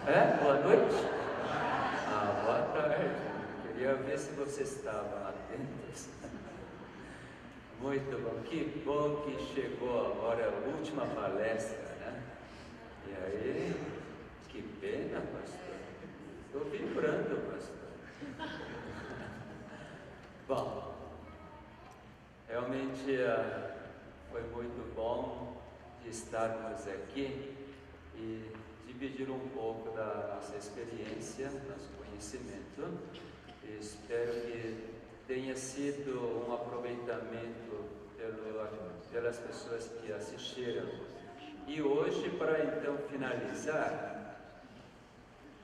É? Boa noite? Boa tarde. Queria ver se vocês estavam atentos. Muito bom. Que bom que chegou agora a última palestra, né? E aí, que pena, pastor. Estou vibrando, pastor. Bom, realmente foi muito bom de estarmos aqui e dividir um pouco da nossa experiência, nosso conhecimento. Espero que tenha sido um aproveitamento pelas pessoas que assistiram. E hoje, para então finalizar,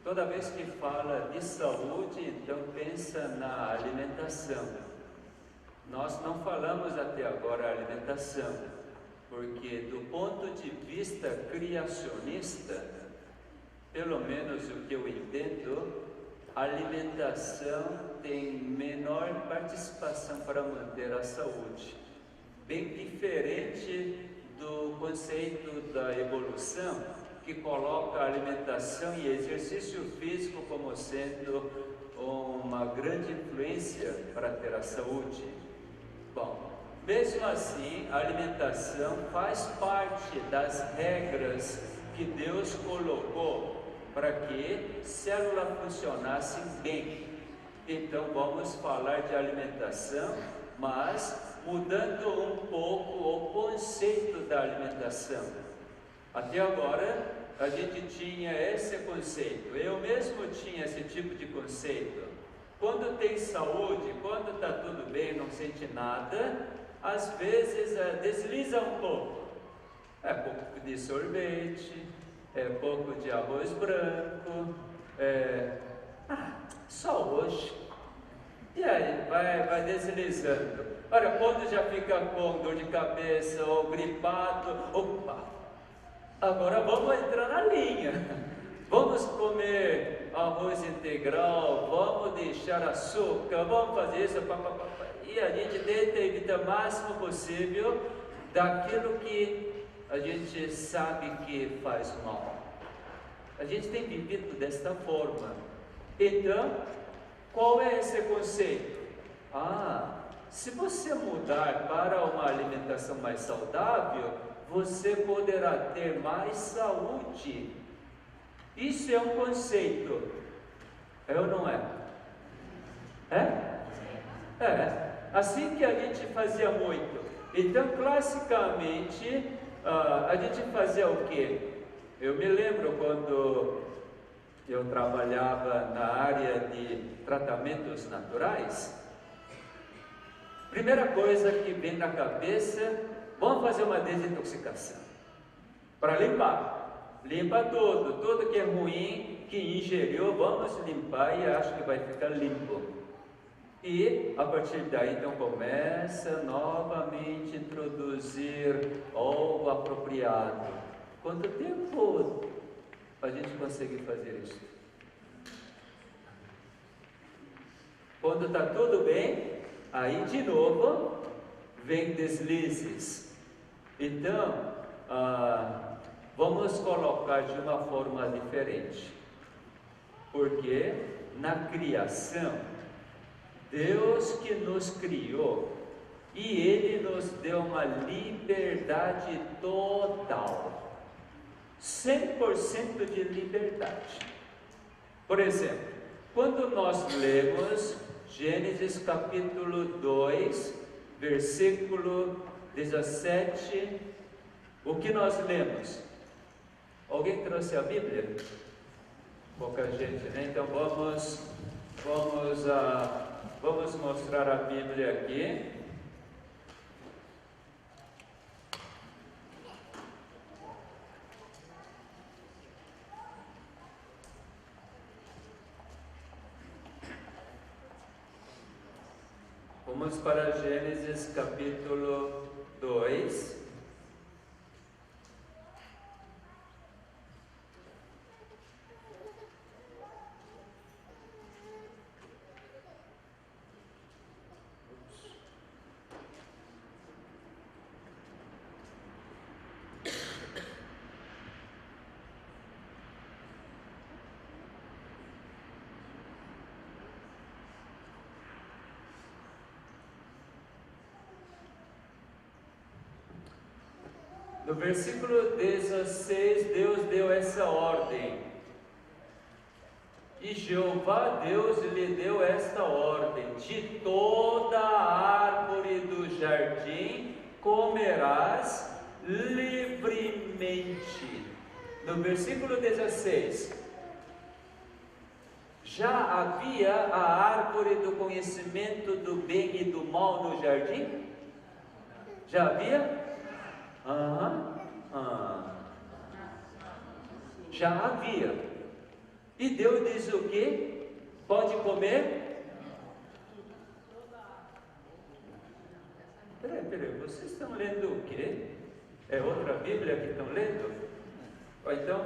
toda vez que fala de saúde, então pensa na alimentação. Nós não falamos até agora alimentação, porque do ponto de vista criacionista, pelo menos o que eu entendo, a alimentação tem menor participação para manter a saúde, bem diferente do conceito da evolução, que coloca a alimentação e exercício físico como sendo uma grande influência para ter a saúde. Bom, mesmo assim, a alimentação faz parte das regras que Deus colocou para que célula funcionasse bem. Então vamos falar de alimentação, mas mudando um pouco o conceito da alimentação. Até agora a gente tinha esse conceito, eu mesmo tinha esse tipo de conceito. Quando tem saúde, quando está tudo bem, não sente nada, às vezes desliza um pouco. É pouco de sorvete, é pouco de arroz branco, só hoje. E aí, vai deslizando. Olha, quando já fica com dor de cabeça ou gripado, opa, agora vamos entrar na linha. Vamos comer arroz integral, vamos deixar açúcar, vamos fazer isso, e a gente tenta evitar o máximo possível daquilo que a gente sabe que faz mal. A gente tem vivido desta forma. Então, qual é esse conceito? Se você mudar para uma alimentação mais saudável, você poderá ter mais saúde. Isso é um conceito. É ou não é? É assim que a gente fazia muito. Então, classicamente, a gente fazia o quê? Eu me lembro quando eu trabalhava na área de tratamentos naturais. Primeira coisa que vem na cabeça, vamos fazer uma desintoxicação para limpar. Limpa tudo que é ruim, que ingeriu, vamos limpar e acho que vai ficar limpo. E a partir daí então começa novamente a introduzir algo apropriado. Quanto tempo a gente consegue fazer isso? Quando está tudo bem, aí de novo vem deslizes. Então, vamos colocar de uma forma diferente, porque na criação, Deus que nos criou, e Ele nos deu uma liberdade total, 100% de liberdade. Por exemplo, quando nós lemos Gênesis capítulo 2, versículo 17, o que nós lemos? Alguém trouxe a Bíblia? Pouca gente, né? Então vamos mostrar a Bíblia aqui. Vamos para Gênesis capítulo 2. No versículo 16, Deus deu essa ordem. E Jeová Deus lhe deu esta ordem: de toda a árvore do jardim comerás livremente. No versículo 16, já havia a árvore do conhecimento do bem e do mal no jardim? Já havia? Já havia. E Deus diz o que? Pode comer? Peraí, vocês estão lendo o quê? É outra Bíblia que estão lendo? Então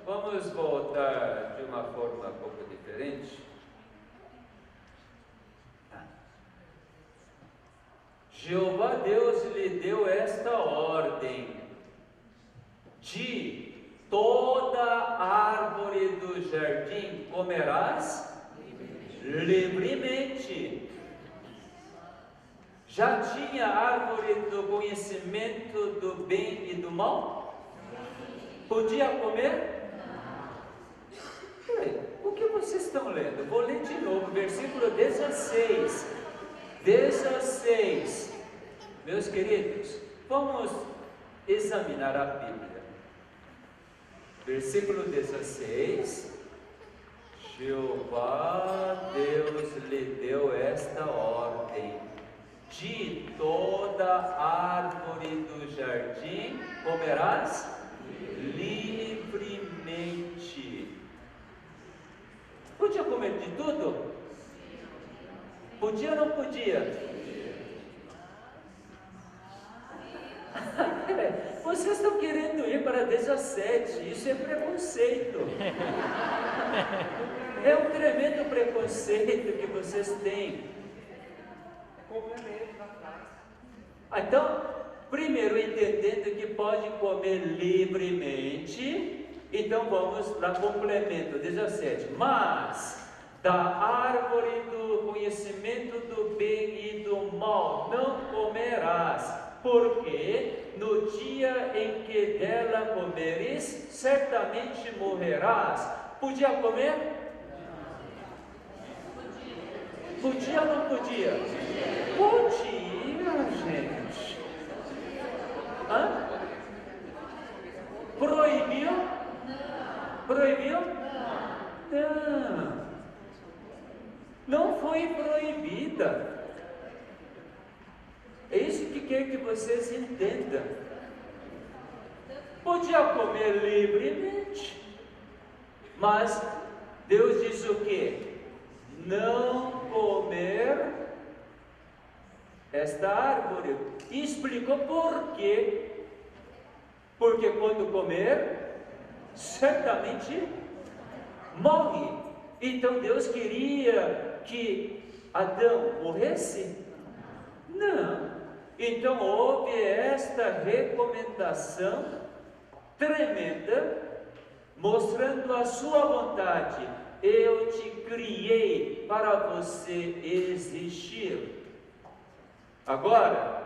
vamos voltar de uma forma um pouco diferente. Jeová Deus lhe deu esta ordem: de toda árvore do jardim comerás livremente. Já tinha árvore do conhecimento do bem e do mal? Podia comer? Peraí, o que vocês estão lendo? Vou ler de novo, versículo 16. 16. Meus queridos, vamos examinar a Bíblia. Versículo 16. Jeová Deus lhe deu esta ordem: de toda árvore do jardim comerás livremente. Podia comer de tudo? Podia ou não podia? Vocês estão querendo ir para 17, isso é preconceito. É um tremendo preconceito que vocês têm. Então, primeiro entendendo que pode comer livremente, então vamos lá, complemento 17. Mas da árvore do conhecimento do bem e do mal não comerás, porque no dia em que dela comeres, certamente morrerás. Podia comer? Podia ou não podia? Podia, gente. Proibiu? Proibiu? Não foi proibida. É isso que quero que vocês entendam. Podia comer livremente, mas Deus diz o quê? Não comer esta árvore. E explicou por quê. Porque quando comer, certamente morre. Então Deus queria que Adão morresse? Não. Então houve esta recomendação tremenda, mostrando a sua vontade. Eu te criei para você existir. Agora,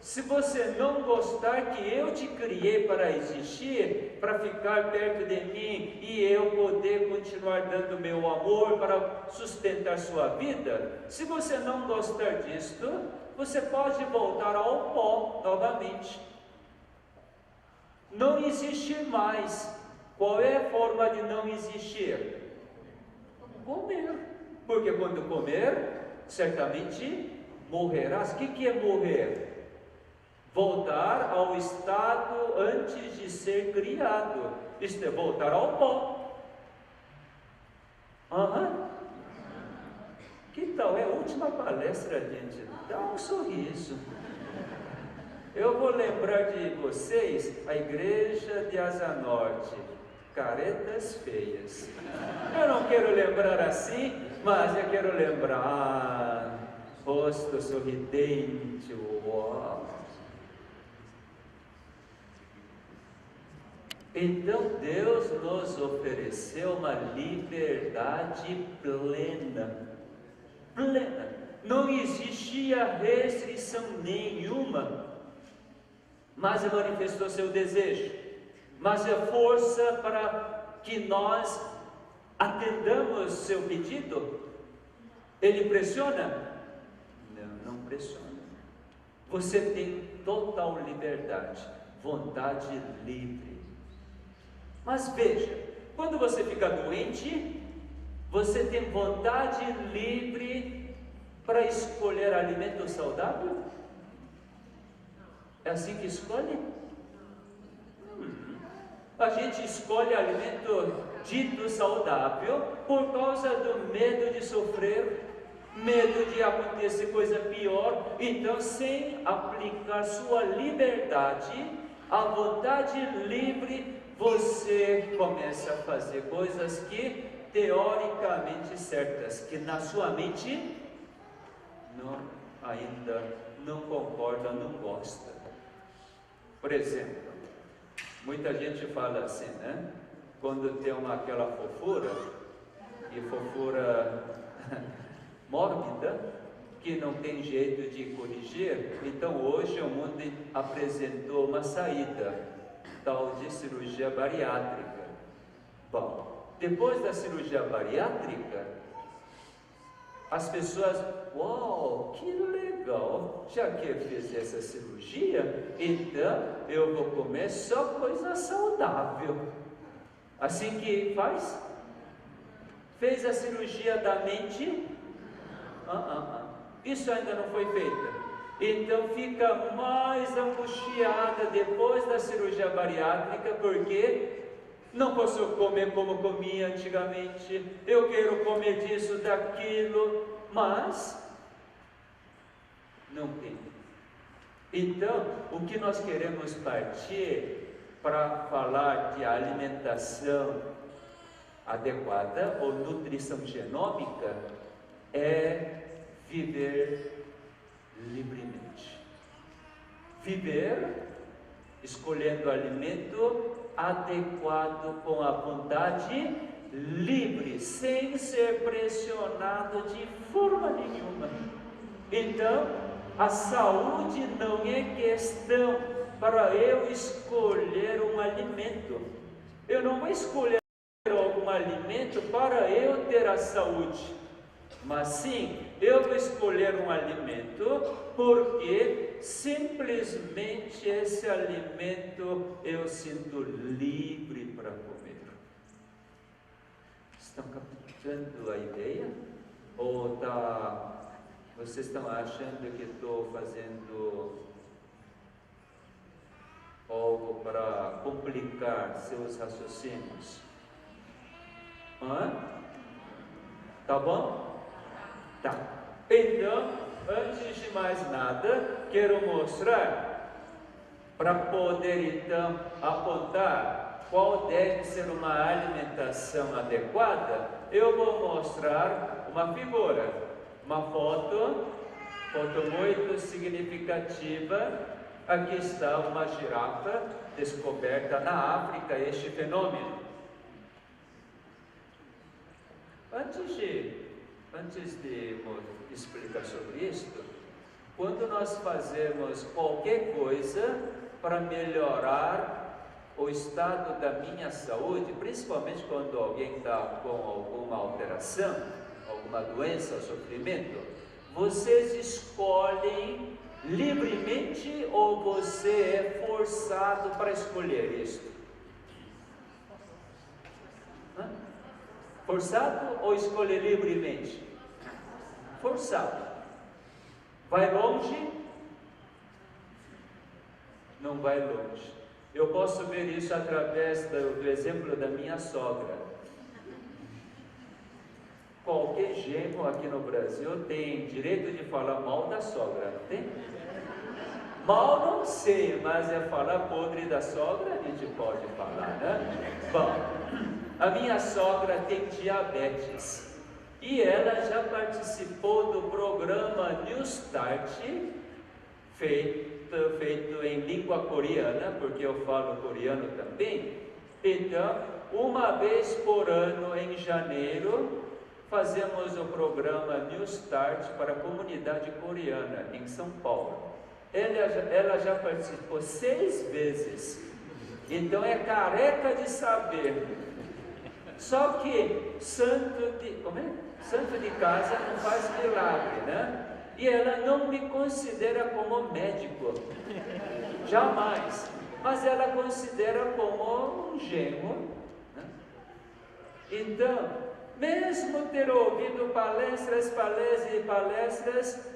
se você não gostar que eu te criei para existir, para ficar perto de mim e eu poder continuar dando meu amor para sustentar sua vida, se você não gostar disto, você pode voltar ao pó novamente. Não existir mais. Qual é a forma de não existir? Comer. Porque quando comer, certamente morrerás. O que é morrer? Voltar ao estado antes de ser criado. Isto é voltar ao pó. Que tal? É a última palestra, gente. Dá um sorriso. Eu vou lembrar de vocês a igreja de Asa Norte. Caretas feias. Eu não quero lembrar assim, mas eu quero lembrar rosto sorridente. Uau! Então Deus nos ofereceu uma liberdade plena. Plena. Não existia restrição nenhuma. mas manifestou seu desejo. Mas a força para que nós atendamos seu pedido, ele pressiona? Não, não pressiona. Você tem total liberdade, vontade livre. Mas veja, quando você fica doente, você tem vontade livre para escolher alimento saudável? É assim que escolhe? A gente escolhe alimento dito saudável por causa do medo de sofrer, medo de acontecer coisa pior. Então, sem aplicar sua liberdade, a vontade livre, você começa a fazer coisas que teoricamente certas, que na sua mente ainda não concorda, não gosta. Por exemplo, muita gente fala assim, né? Quando tem aquela fofura, e fofura mórbida, que não tem jeito de corrigir, então hoje o mundo apresentou uma saída, tal de cirurgia bariátrica. Bom, depois da cirurgia bariátrica, as pessoas, uau, que legal, já que eu fiz essa cirurgia, então eu vou comer só coisa saudável. Assim que faz? Fez a cirurgia da mente? Isso ainda não foi feita. Então fica mais angustiada depois da cirurgia bariátrica, porque não posso comer como comia antigamente, eu quero comer disso, daquilo, mas não tem. Então, o que nós queremos partir para falar de alimentação adequada ou nutrição genômica é viver livremente. Viver escolhendo alimento adequado com a vontade livre, sem ser pressionado de forma nenhuma. Então, a saúde não é questão para eu escolher um alimento. Eu não vou escolher algum alimento para eu ter a saúde, mas sim, eu vou escolher um alimento porque simplesmente esse alimento eu sinto livre para comer. Estão captando a ideia? Ou vocês estão achando que estou fazendo algo para complicar seus raciocínios? Tá bom? Tá. Então, antes de mais nada, quero mostrar, para poder então apontar qual deve ser uma alimentação adequada, eu vou mostrar uma figura, uma foto muito significativa. Aqui está uma girafa descoberta na África, este fenômeno. Antes de explicar sobre isso, quando nós fazemos qualquer coisa para melhorar o estado da minha saúde, principalmente quando alguém está com alguma alteração, alguma doença, sofrimento, vocês escolhem livremente ou você é forçado para escolher isso? Forçado ou escolher livremente? Forçado. Vai longe? Não vai longe. Eu posso ver isso através do exemplo da minha sogra. Qualquer genro aqui no Brasil tem direito de falar mal da sogra, não tem? Mal não sei, mas é falar podre da sogra, a gente pode falar, né? Bom, a minha sogra tem diabetes e ela já participou do programa New Start, feito em língua coreana, porque eu falo coreano também. Então, uma vez por ano, em janeiro, fazemos o programa New Start para a comunidade coreana em São Paulo. ela já participou 6 vezes, então é careca de saber. Só que santo de casa não faz milagre, né? E ela não me considera como médico, jamais, mas ela considera como um genro, né? Então, mesmo ter ouvido palestras,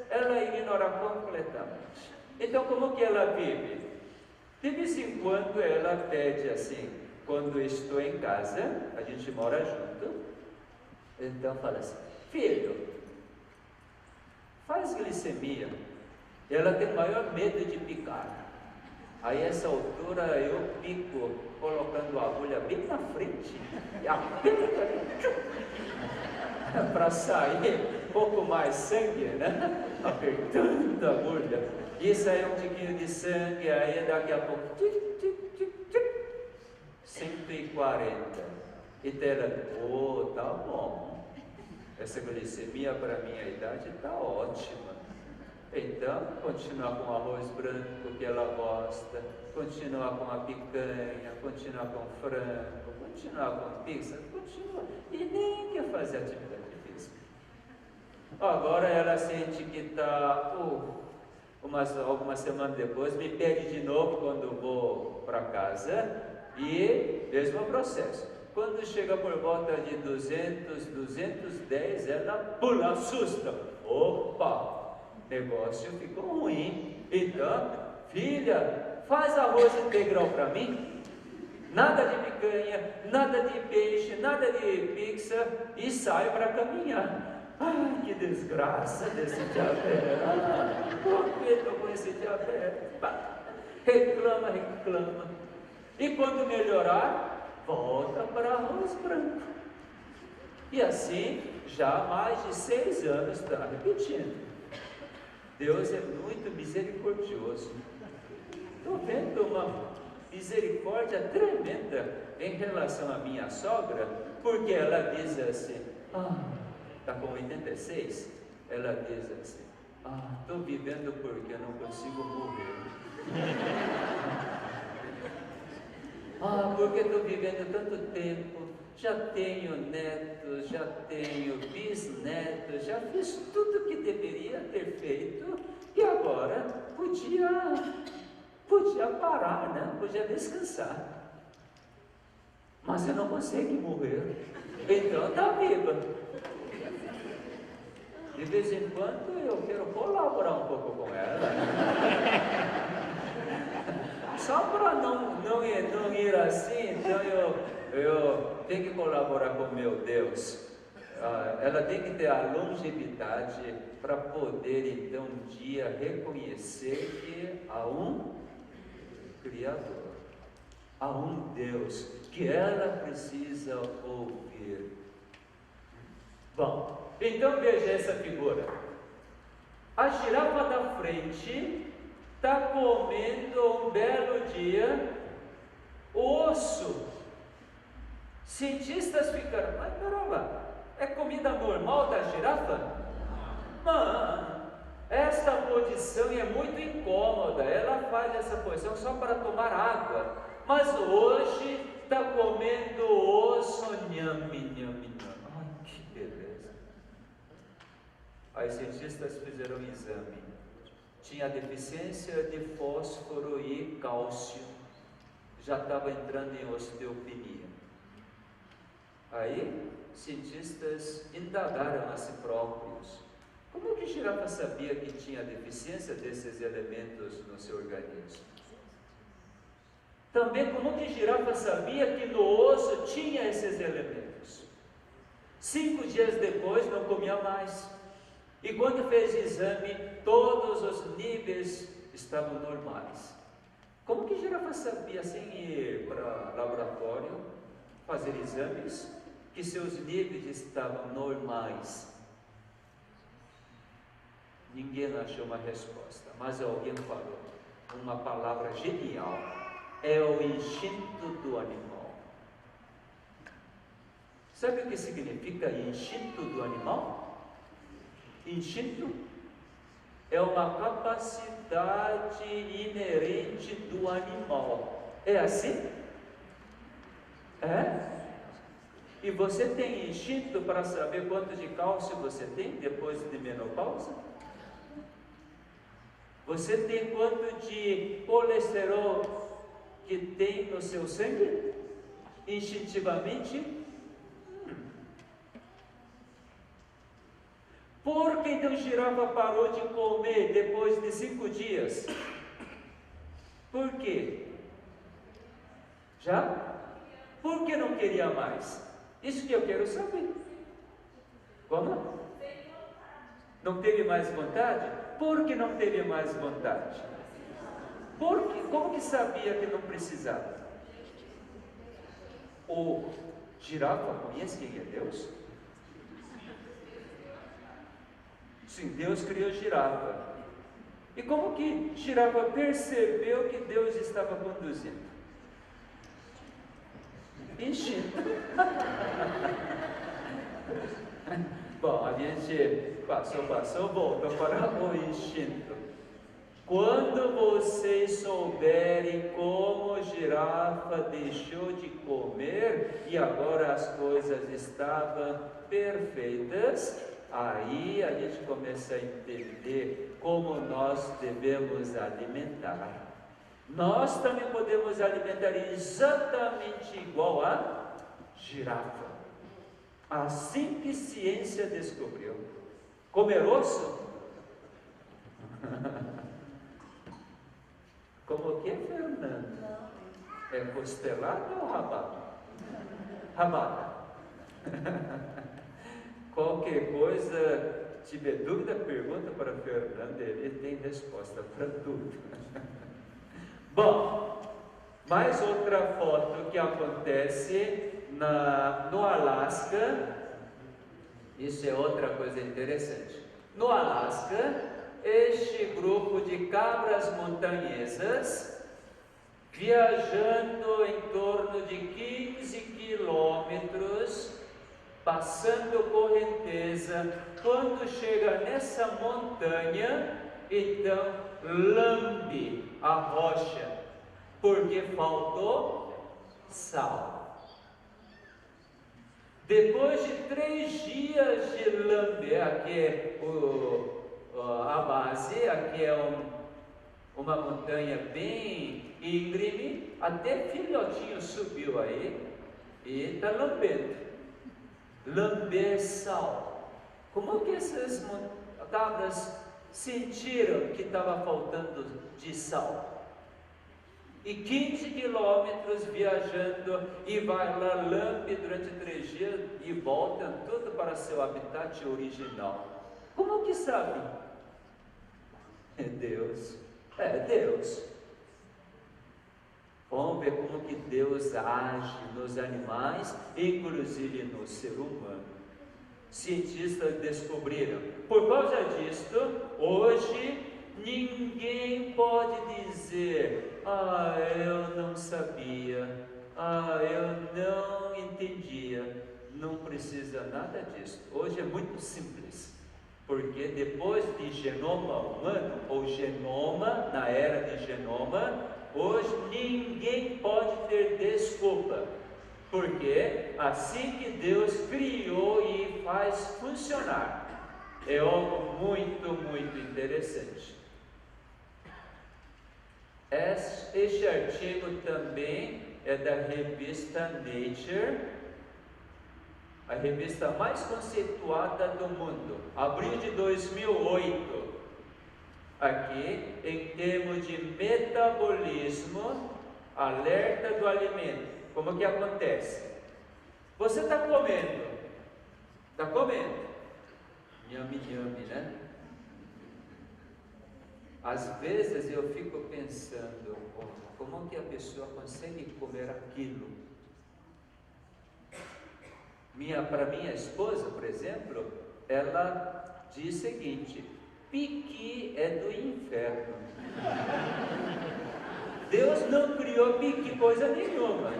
ela ignora completamente. Então, como que ela vive? De vez em quando ela pede assim, quando estou em casa, a gente mora junto, então fala assim: filho, faz glicemia. Ela tem maior medo de picar. Aí, essa altura, eu pico, colocando a agulha bem na frente, e aperto para sair um pouco mais sangue, né? Apertando a agulha. E sai um tiquinho de sangue, aí daqui a pouco, 140. Então ela, tá bom. Essa glicemia para a minha idade está ótima. Então, continuar com arroz branco que ela gosta, continuar com a picanha, continuar com frango, continuar com pizza, continua. E nem quer fazer atividade física. Agora ela sente que está, algumas semanas depois, me pede de novo quando vou para casa, e mesmo processo. Quando chega por volta de 200, 210, ela pula, assusta. Opa! Negócio ficou ruim. Então, filha, faz arroz integral para mim, nada de picanha, nada de peixe, nada de pizza, e sai para caminhar. Ai, que desgraça desse diabetes. Por que estou com esse diabetes? Reclama. E quando melhorar, volta para arroz branco. E assim, já há mais de 6 anos está repetindo. Deus é muito misericordioso. Estou vendo uma misericórdia tremenda em relação à minha sogra, porque ela diz assim, está com 86, ela diz assim, estou vivendo porque eu não consigo morrer. Porque estou vivendo tanto tempo, já tenho netos, já tenho bisnetos, já fiz tudo que deveria ter feito, e agora podia parar, né? Podia descansar. Mas eu não consigo morrer, então está viva. De vez em quando eu quero colaborar um pouco com ela, só para não ir assim. Então eu tenho que colaborar com meu Deus. Ela tem que ter a longevidade para poder então um dia reconhecer que há um Criador, há um Deus que ela precisa ouvir. Bom, então veja essa figura. A girafa da frente está comendo um belo dia osso. Cientistas ficaram, mas pera lá, é comida normal da girafa? Não, esta posição é muito incômoda, ela faz essa posição só para tomar água, mas hoje está comendo osso, nhame. Ai, que beleza. Aí os cientistas fizeram um exame, tinha deficiência de fósforo e cálcio, já estava entrando em osteopenia. Aí, cientistas indagaram a si próprios, como que a girafa sabia que tinha deficiência desses elementos no seu organismo? Também, como que a girafa sabia que no osso tinha esses elementos? 5 dias depois, não comia mais. E quando fez exame, todos os níveis estavam normais. Como que a girafa sabia, sem ir para laboratório, fazer exames, que seus níveis estavam normais? Ninguém achou uma resposta, mas alguém falou uma palavra genial: é o instinto do animal. Sabe o que significa instinto do animal? Instinto é uma capacidade inerente do animal. É assim? É? E você tem instinto para saber quanto de cálcio você tem depois de menopausa? Você tem quanto de colesterol que tem no seu sangue? Instintivamente? Por que então girafa parou de comer depois de 5 dias? Por quê? Já? Por que não queria mais? Isso que eu quero saber. Como? Não teve mais vontade? Por que não teve mais vontade? Por quê? Como que sabia que não precisava? O girafa conhece quem é Deus? Sim, Deus criou girafa. E como que girafa percebeu que Deus estava conduzindo? Instinto. Bom, a gente passou, voltou para o instinto. Quando vocês souberem como girafa deixou de comer e agora as coisas estavam perfeitas, aí a gente começa a entender como nós devemos alimentar. Nós também podemos alimentar exatamente igual a girafa. Assim que ciência descobriu. Comer osso? Como que é, Fernando? É costelada ou rabada? Rabada. Qualquer coisa, tiver dúvida, pergunta para Fernando, ele tem resposta para tudo. Bom, mais outra foto que acontece no Alasca. Isso é outra coisa interessante. No Alasca, este grupo de cabras montanhesas, viajando em torno de 15 quilômetros, passando correnteza, quando chega nessa montanha, então lambe a rocha, porque faltou sal. Depois de 3 dias de lamber, aqui é a base, aqui é uma montanha bem íngreme, até filhotinho subiu aí e está lambendo. Lamber sal. Como que essas cabras sentiram que estava faltando de sal? E 15 quilômetros viajando, e vai lá, lambe durante 3 dias e volta tudo para seu habitat original. Como que sabe? É Deus. É Deus. Vamos ver como que Deus age nos animais, inclusive no ser humano. Cientistas descobriram. Por causa disto, hoje ninguém pode dizer: ah, eu não sabia, ah, eu não entendia. Não precisa nada disso. Hoje é muito simples, porque depois de genoma humano, ou genoma, na era de genoma, hoje ninguém pode ter desculpa, porque assim que Deus criou e faz funcionar, é algo muito, muito interessante. Este artigo também é da revista Nature, a revista mais conceituada do mundo, abril de 2008. Aqui, em termos de metabolismo, alerta do alimento. Como que acontece? Você está comendo, nhame, né? Às vezes eu fico pensando, como que a pessoa consegue comer aquilo? Para minha esposa, por exemplo, ela diz o seguinte: piqui é do inferno. Deus não criou piqui coisa nenhuma.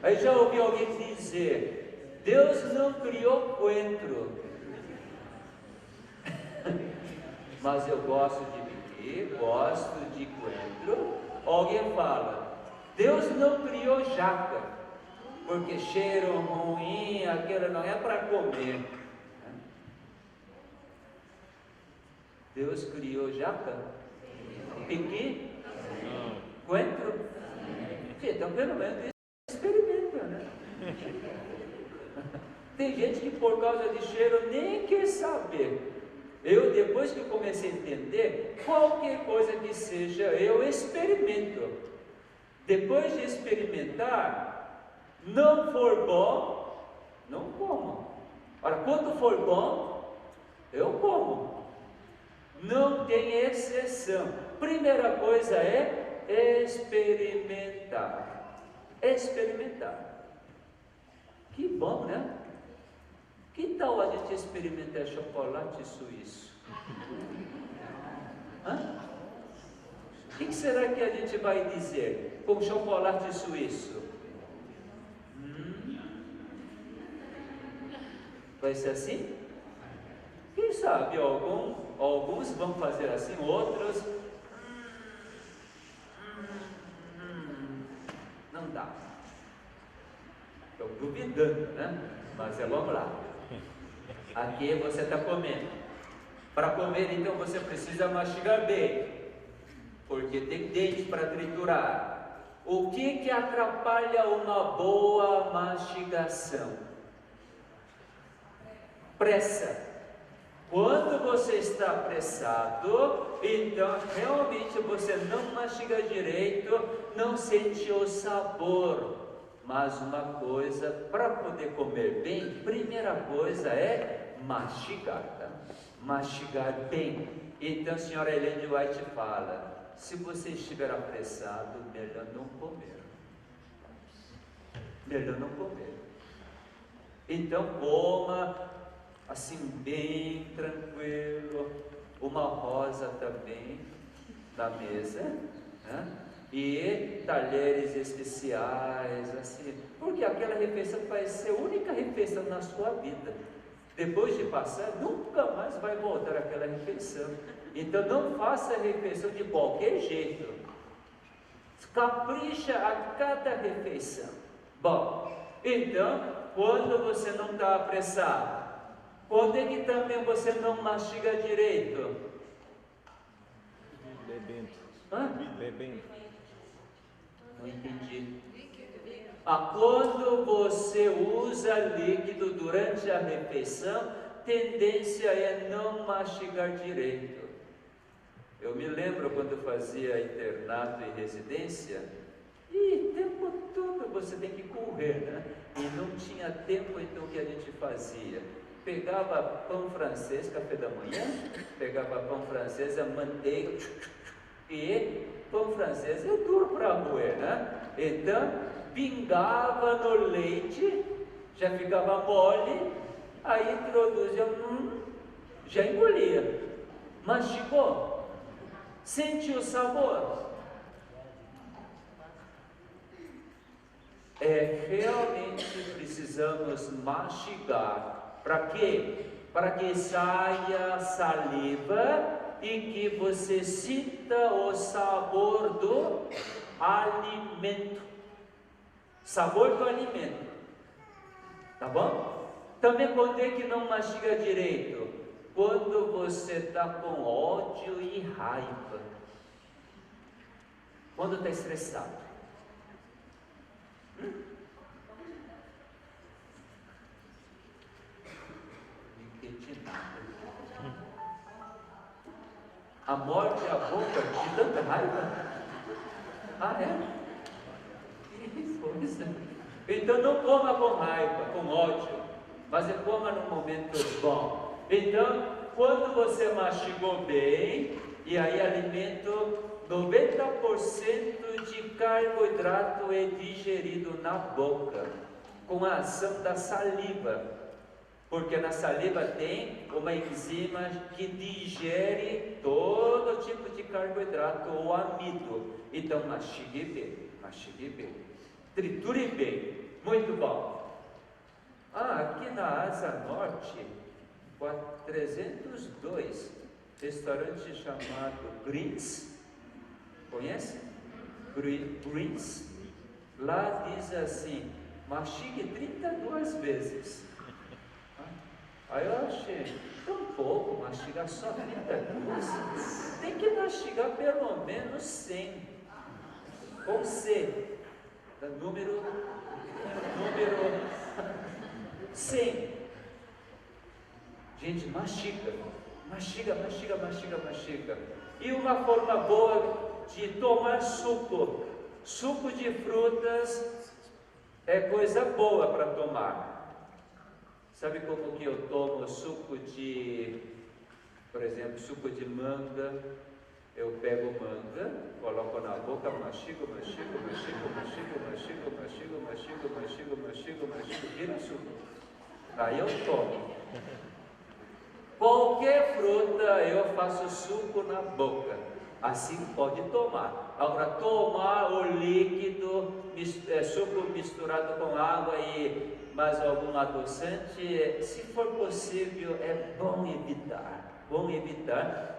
Aí já ouvi alguém dizer: Deus não criou coentro. mas eu gosto de biqui, gosto de coentro. Alguém fala, Deus não criou jaca, porque cheiro ruim, aquilo não é para comer. Deus criou jaca? Piqui? Coentro? Então pelo menos experimenta, né? Tem gente que por causa de cheiro nem quer saber. Eu, depois que eu comecei a entender, qualquer coisa que seja, eu experimento. Depois de experimentar, não for bom, não como. Ora, quando for bom, eu como. Não tem exceção. Primeira coisa é experimentar. Experimentar. Que bom, né? Que tal a gente experimentar chocolate suíço? O que será que a gente vai dizer com chocolate suíço? Vai ser assim? Quem sabe alguns vão fazer assim, outros não dá. Estou duvidando, né? Mas vamos lá. Aqui você está comendo. Para comer, então, você precisa mastigar bem, porque tem dente para triturar. O que atrapalha uma boa mastigação? Pressa. Quando você está apressado, então realmente você não mastiga direito, não sente o sabor. Mas uma coisa, para poder comer bem, primeira coisa é mastigar, tá? Mastigar bem. Então a senhora Ellen White fala, se você estiver apressado, melhor não comer. Melhor não comer. Então coma assim bem tranquilo, uma rosa também na mesa, né? E talheres especiais, assim, porque aquela refeição vai ser a única refeição na sua vida. Depois de passar, nunca mais vai voltar àquela refeição. Então não faça a refeição de qualquer jeito. Capricha a cada refeição. Bom, então, quando você não está apressado, quando é que também você não mastiga direito? Bebendo. Bebendo. Não entendi. Quando você usa líquido durante a refeição, tendência é não mastigar direito. Eu me lembro quando eu fazia internato e residência, e o tempo todo você tem que correr, né? E não tinha tempo, então o que a gente fazia? Pegava pão francês, café da manhã, pegava pão francês, a manteiga, e pão francês é duro para roer, né? Então, pingava no leite, já ficava mole, aí introduzia, já engolia, mastigou, sentiu o sabor. Realmente precisamos mastigar. Para quê? Para que saia saliva e que você sinta o sabor do alimento. Sabor do alimento. Tá bom? Também quando é que não mastiga direito? Quando você está com ódio e raiva. Quando está estressado. Não entendi nada. A morte é a boca de tanta raiva? É? Que coisa. Então não coma com raiva, com ódio, mas coma num momento bom. Então, quando você mastigou bem, e aí alimento, 90% de carboidrato é digerido na boca, com a ação da saliva. Porque na saliva tem uma enzima que digere todo tipo de carboidrato ou amido. Então mastigue bem, triture bem, muito bom. Aqui na Asa Norte, 302, restaurante chamado Greens, conhece? Greens, lá diz assim, mastigue 32 vezes. Aí eu achei, tão pouco, mastigar só 32, tem que mastigar pelo menos 100, com C, número 100. Gente, mastiga. E uma forma boa de tomar suco de frutas é coisa boa para tomar. Sabe como que eu tomo suco de, por exemplo, suco de manga? Eu pego manga, coloco na boca, mastigo, vira suco. Aí eu tomo. Qualquer fruta eu faço suco na boca, assim pode tomar. Agora, tomar o líquido, suco misturado com água e mais algum adoçante, se for possível, é bom evitar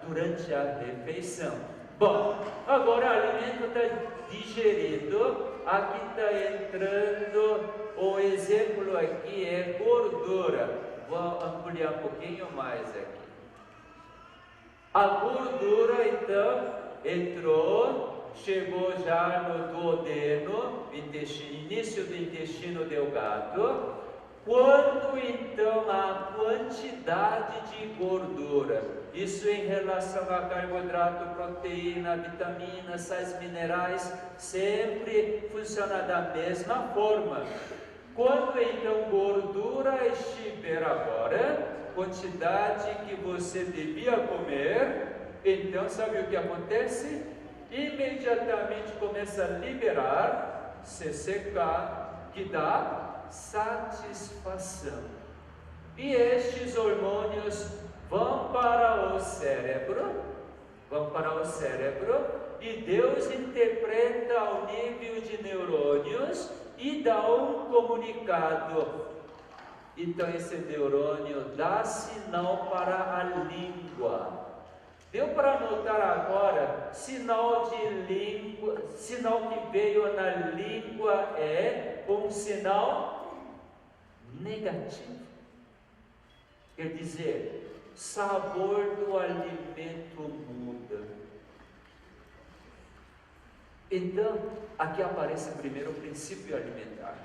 durante a refeição. Bom, agora o alimento está digerido, aqui está entrando, o exemplo aqui é gordura. Vou ampliar um pouquinho mais aqui. A gordura então entrou, chegou já no duodeno, início do intestino delgado. Quanto então a quantidade de gordura? Isso em relação a carboidrato, proteína, vitaminas, sais minerais, sempre funciona da mesma forma. Quando então gordura estiver agora, quantidade que você devia comer, então sabe o que acontece? Imediatamente começa a liberar CCK, que dá satisfação. E estes hormônios vão para o cérebro, e Deus interpreta ao nível de neurônios e dá um comunicado. Então esse neurônio dá sinal para a língua. Deu para notar agora, sinal que veio na língua é um sinal negativo. Quer dizer, sabor do alimento muda. Então, aqui aparece primeiro o princípio alimentar.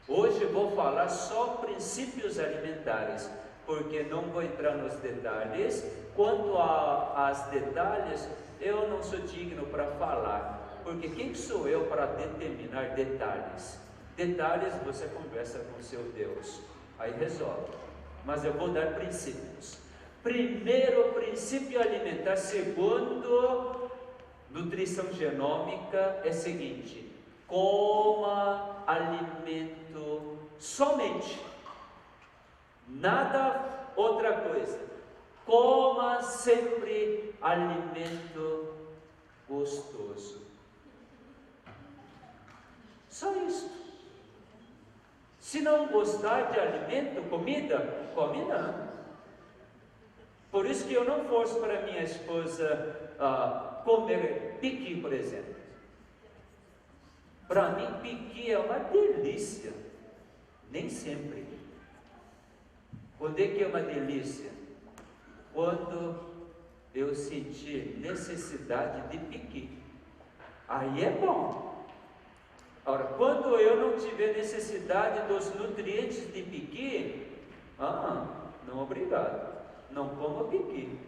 Hoje vou falar só princípios alimentares, porque não vou entrar nos detalhes. Quanto aos detalhes, eu não sou digno para falar, porque quem sou eu para determinar detalhes? Detalhes você conversa com seu Deus, aí resolve. Mas eu vou dar princípios. Primeiro princípio alimentar, segundo nutrição genômica, é o seguinte: coma alimento somente, nada outra coisa. Coma sempre alimento gostoso. Só isso. Se não gostar de alimento, comida, come não. Por isso que eu não forço para minha esposa comer piqui, por exemplo. Para mim, piqui é uma delícia. Nem sempre. Quando é que é uma delícia? Quando eu sentir necessidade de piqui. Aí é bom. Ora, quando eu não tiver necessidade dos nutrientes de piqui, não obrigado. Não coma piqui.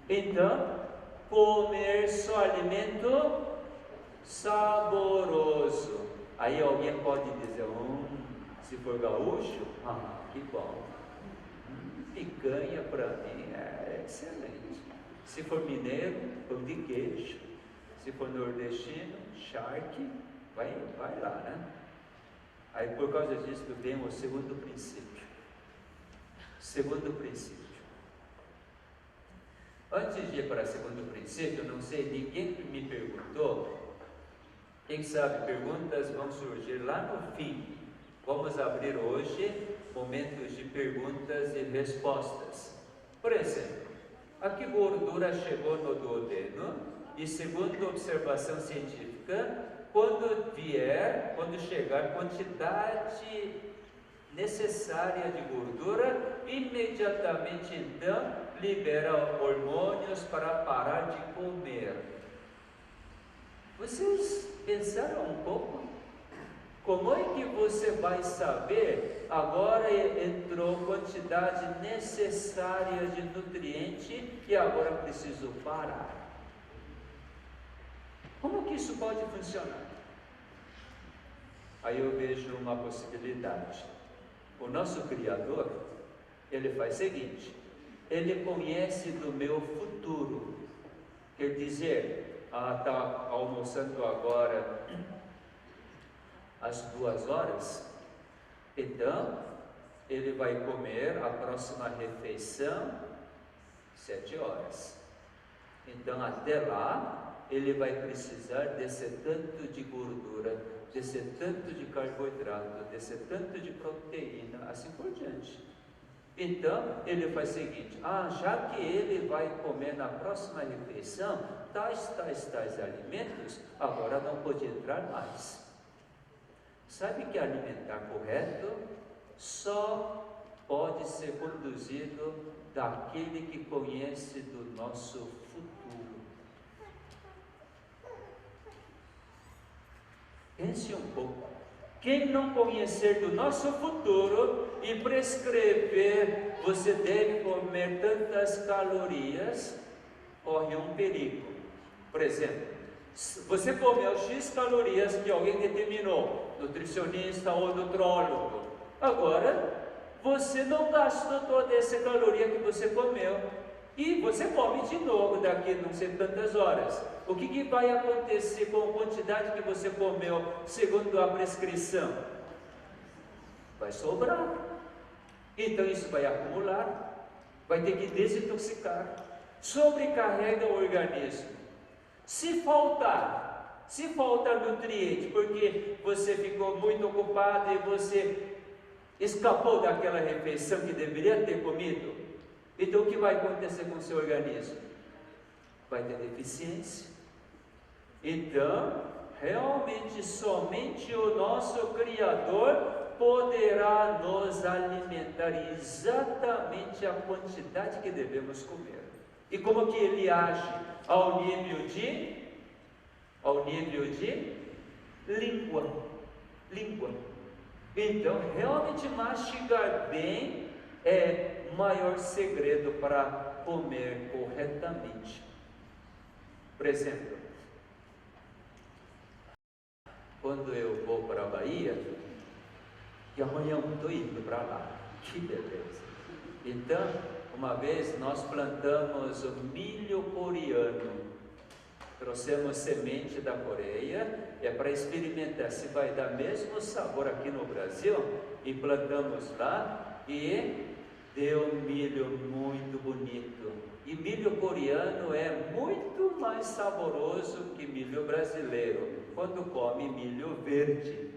Então, comer só alimento saboroso. Aí alguém pode dizer, se for gaúcho, que bom. Picanha para mim é excelente. Se for mineiro, pão de queijo. Se for nordestino, charque, vai lá, né? Aí por causa disso vem o segundo princípio. Antes de ir para o segundo princípio, não sei, ninguém me perguntou. Quem sabe perguntas vão surgir lá no fim. Vamos abrir hoje momentos de perguntas e respostas. Por exemplo, aqui gordura chegou no duodeno e, segundo observação científica, quando chegar quantidade necessária de gordura, imediatamente então libera hormônios para parar de comer. Vocês pensaram um pouco? Como é que você vai saber? Agora entrou quantidade necessária de nutriente e agora preciso parar. Como que isso pode funcionar? Aí eu vejo uma possibilidade. O nosso Criador, ele faz o seguinte: ele conhece do meu futuro. Quer dizer, está almoçando agora às 2h, então ele vai comer a próxima refeição 7h. Então até lá ele vai precisar desse tanto de gordura, desse tanto de carboidrato, desse tanto de proteína, assim por diante. Então ele faz o seguinte: já que ele vai comer na próxima refeição tais alimentos, agora não pode entrar mais. Sabe que alimentar correto só pode ser conduzido daquele que conhece do nosso futuro. Pense um pouco. Quem não conhecer do nosso futuro e prescrever, você deve comer tantas calorias, corre um perigo. Por exemplo, você comeu X calorias que alguém determinou, nutricionista ou nutrólogo. Agora, você não gastou toda essa caloria que você comeu e você come de novo daqui a não sei tantas horas. O que vai acontecer com a quantidade que você comeu segundo a prescrição? Vai sobrar. Então isso vai acumular, vai ter que desintoxicar, sobrecarrega o organismo. Se faltar nutriente, porque você ficou muito ocupado e você escapou daquela refeição que deveria ter comido, então o que vai acontecer com o seu organismo? Vai ter deficiência. Então, realmente somente o nosso Criador poderá nos alimentar exatamente a quantidade que devemos comer. E como que ele age? Ao nível de língua. Então, realmente mastigar bem é o maior segredo para comer corretamente. Por exemplo, quando eu vou para a Bahia, e amanhã eu estou indo para lá, que beleza! Então, uma vez nós plantamos o milho coreano, trouxemos semente da Coreia, para experimentar se vai dar mesmo sabor aqui no Brasil, e plantamos lá, e deu milho muito bonito. E milho coreano é muito mais saboroso que milho brasileiro, quando come milho verde.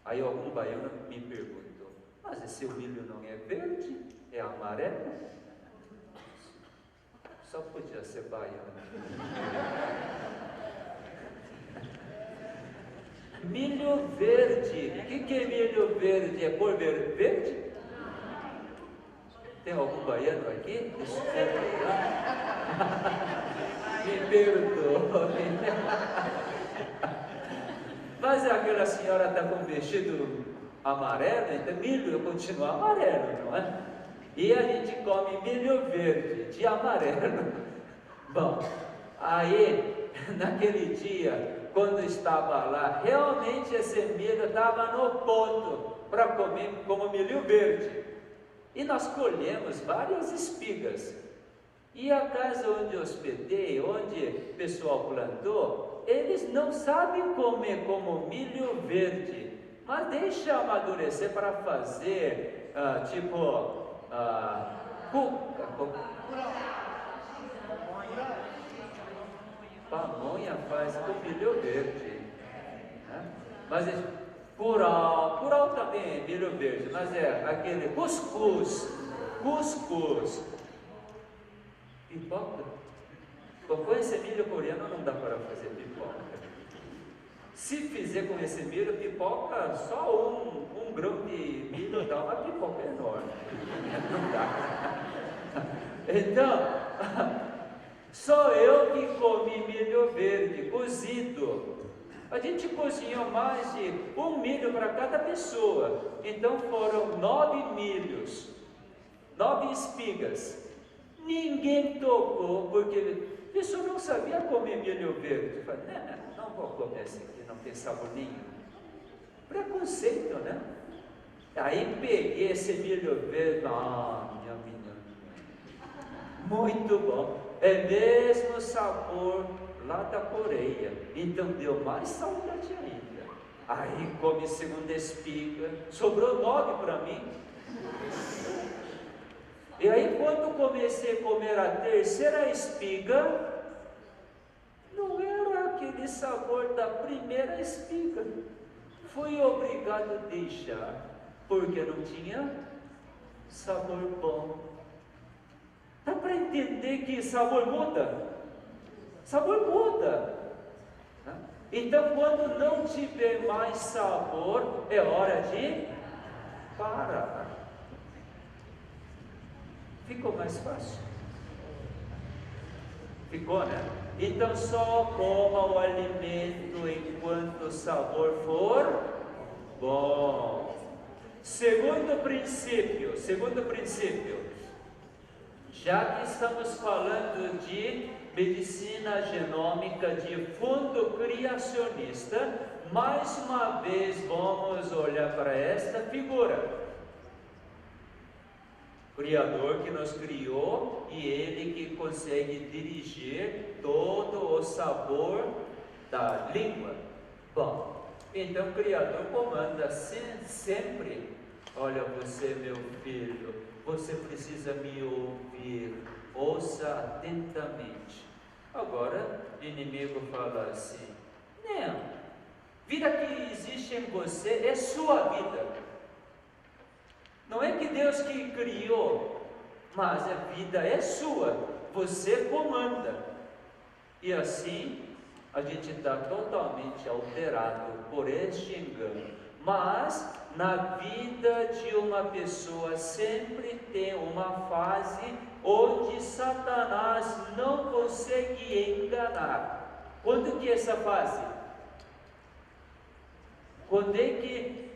Aí algum baiano me perguntou: mas esse milho não é verde? É amarelo? Só podia ser baiano. Milho verde. O que é milho verde? É cor verde? Tem algum baiano aqui? Me perdoe. Mas aquela senhora está com vestido amarelo, então milho continua amarelo, não é? E a gente come milho verde, de amarelo. Bom, aí, naquele dia, quando estava lá, realmente esse milho estava no ponto para comer como milho verde. E nós colhemos várias espigas. E a casa onde hospedei, onde o pessoal plantou, eles não sabem comer como milho verde, mas deixa amadurecer para fazer, pamonha faz com milho verde, né? Mas curau também é milho verde, mas é aquele cuscuz. Pipoca? Com esse milho coreano não dá para fazer pipoca. Se fizer com esse milho pipoca, só um grão de milho dá uma pipoca enorme. Não dá. Então, sou eu que comi milho verde, cozido. A gente cozinhou mais de 1 milho para cada pessoa. Então foram 9 milhos, 9 espigas. Ninguém tocou, porque a pessoa não sabia comer milho verde. Eu falei, não vou comer esse aqui, não tem sabor nenhum. Preconceito, né? Aí peguei esse milho verde, minha menina, muito bom. É mesmo sabor lá da Coreia, então deu mais saudade ainda. Aí come segunda espiga, sobrou 9 para mim. E aí quando comecei a comer a terceira espiga, não era aquele sabor da primeira espiga. Fui obrigado a deixar, porque não tinha sabor bom. Dá para entender que sabor muda? Sabor muda. Então, quando não tiver mais sabor, é hora de parar. Ficou mais fácil? Ficou, né? Então, só coma o alimento enquanto o sabor for bom. Segundo princípio, já que estamos falando de medicina genômica de fundo criacionista, mais uma vez vamos olhar para esta figura. Criador que nos criou e Ele que consegue dirigir todo o sabor da língua. Bom, então o Criador comanda sempre: olha, você, meu filho, você precisa me ouvir, ouça atentamente. Agora, o inimigo fala assim: não, vida que existe em você é sua vida. Não é que Deus que criou, mas a vida é sua, você comanda. E assim, a gente está totalmente alterado por este engano. Mas, na vida de uma pessoa, sempre tem uma fase onde Satanás não consegue enganar. Quando que é essa fase? Quando é que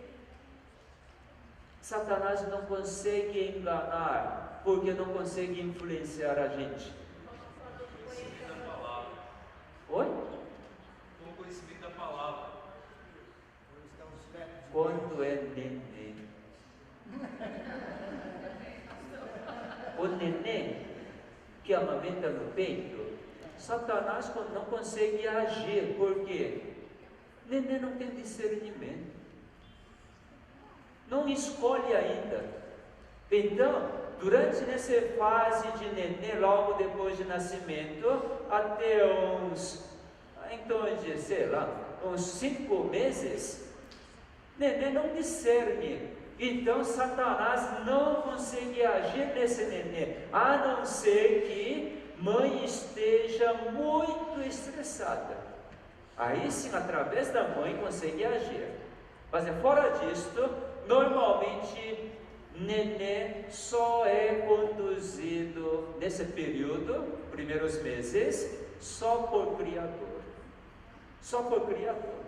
Satanás não consegue enganar? Porque não consegue influenciar a gente. Conhecimento da palavra. Oi? Com o conhecimento da palavra. Quando é neném. O neném que amamenta no peito, Satanás não consegue agir. Por quê? Neném não tem discernimento. Não escolhe ainda. Então, durante essa fase de neném, logo depois de nascimento, até uns 5 meses, neném não discerne. Então, Satanás não consegue agir nesse neném, a não ser que mãe esteja muito estressada. Aí sim, através da mãe, consegue agir. Mas fora disto, normalmente, neném só é conduzido nesse período, primeiros meses, só por Criador. Só por Criador.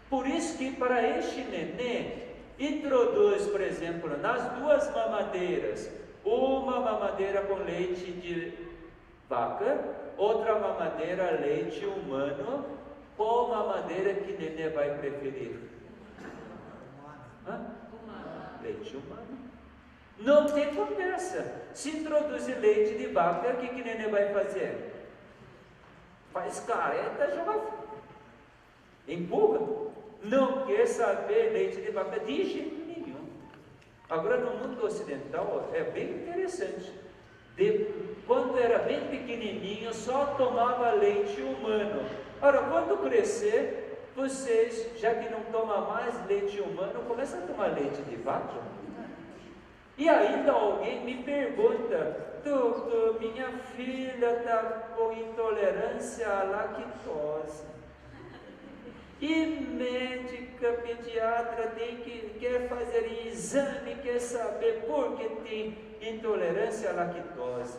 Por isso que para este neném, introduz, por exemplo, nas 2 mamadeiras, uma mamadeira com leite de vaca, outra mamadeira leite humano. Qual mamadeira que neném vai preferir? Leite humano. Não tem conversa. Se introduzir leite de vaca, o que neném vai fazer? Faz careta, joga fora. Empurra. Não quer saber leite de vaca de jeito nenhum. Agora no mundo ocidental é bem interessante. Quando era bem pequenininho, só tomava leite humano. Agora, quando crescer, vocês, já que não tomam mais leite humano, começam a tomar leite de vaca. E ainda alguém me pergunta: doutor, minha filha está com intolerância à lactose. E médica, pediatra quer fazer exame, quer saber por que tem intolerância à lactose.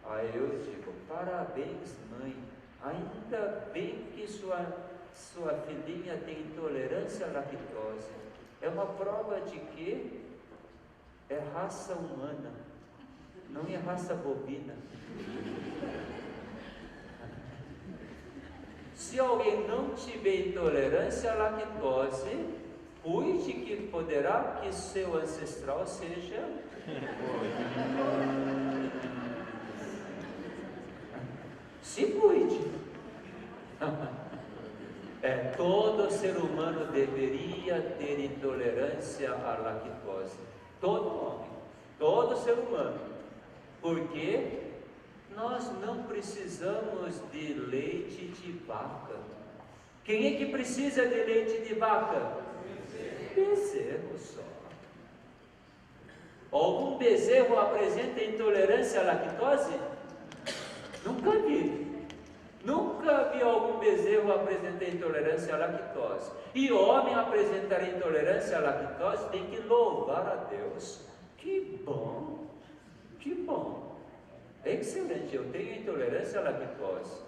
Aí eu digo: parabéns, mãe, ainda bem que sua filhinha tem intolerância à lactose. É uma prova de que é raça humana, não é raça bovina. Se alguém não tiver intolerância à lactose, cuide que poderá que seu ancestral seja. Se cuide. Todo ser humano deveria ter intolerância à lactose. Todo homem, todo ser humano. Porque nós não precisamos de leite de vaca. Quem é que precisa de leite de vaca? Bezerro só. Algum bezerro apresenta intolerância à lactose? Nunca vi. Nunca vi algum bezerro apresentar intolerância à lactose. E homem apresentar intolerância à lactose tem que louvar a Deus. Que bom, que bom. É excelente, eu tenho intolerância à lactose.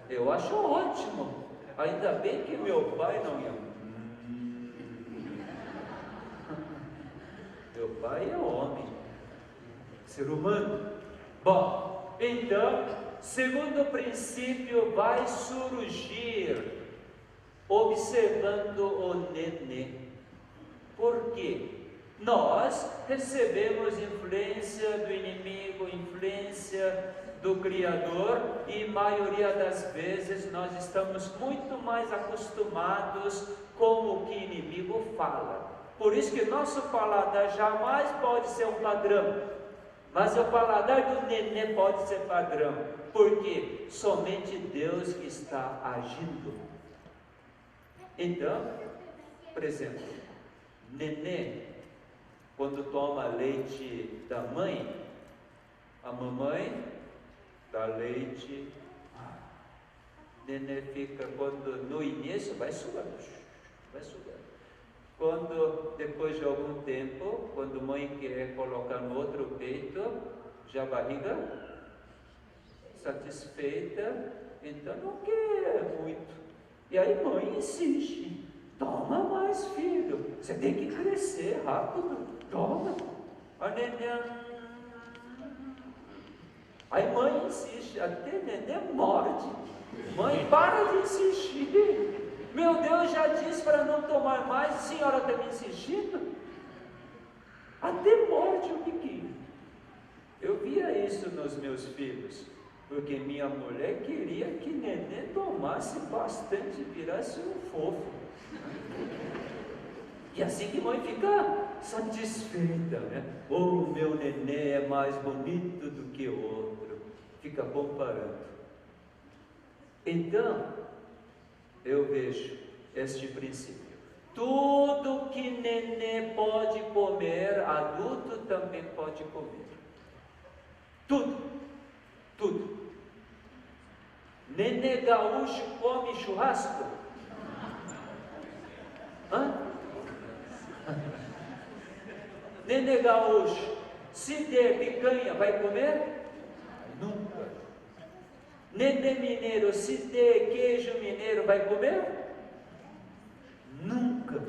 Eu acho ótimo. Ainda bem que meu pai não ia. Meu pai é homem, ser humano. Bom, então, segundo princípio vai surgir observando o nenê. Por quê? Nós recebemos influência do inimigo, influência do Criador, e maioria das vezes nós estamos muito mais acostumados com o que o inimigo fala. Por isso que nosso paladar jamais pode ser um padrão, mas o paladar do nenê pode ser padrão, porque somente Deus está agindo. Então, por exemplo, nenê, quando toma leite da mãe, a mamãe dá leite, nenê fica, quando no início vai sugando. Quando depois de algum tempo, quando a mãe quer colocar no outro peito, já a barriga satisfeita, então não quer muito. E aí a mãe insiste: toma mais, filho, você tem que crescer rápido, toma. A neném. Aí mãe insiste, até neném morde. Mãe, para de insistir. Meu Deus já disse para não tomar mais, a senhora está me insistindo? Até morde o biquinho. Eu via isso nos meus filhos, porque minha mulher queria que neném tomasse bastante, virasse um fofo. E assim que mãe fica satisfeita, né? Oh, meu neném é mais bonito do que o outro. Fica comparando. Então, eu vejo este princípio. Tudo que nenê pode comer, adulto também pode comer. Tudo. Nenê gaúcho come churrasco? Hã? Nenê gaúcho, se der picanha, vai comer? Nunca. Nenê mineiro, se der queijo mineiro, vai comer? Nunca.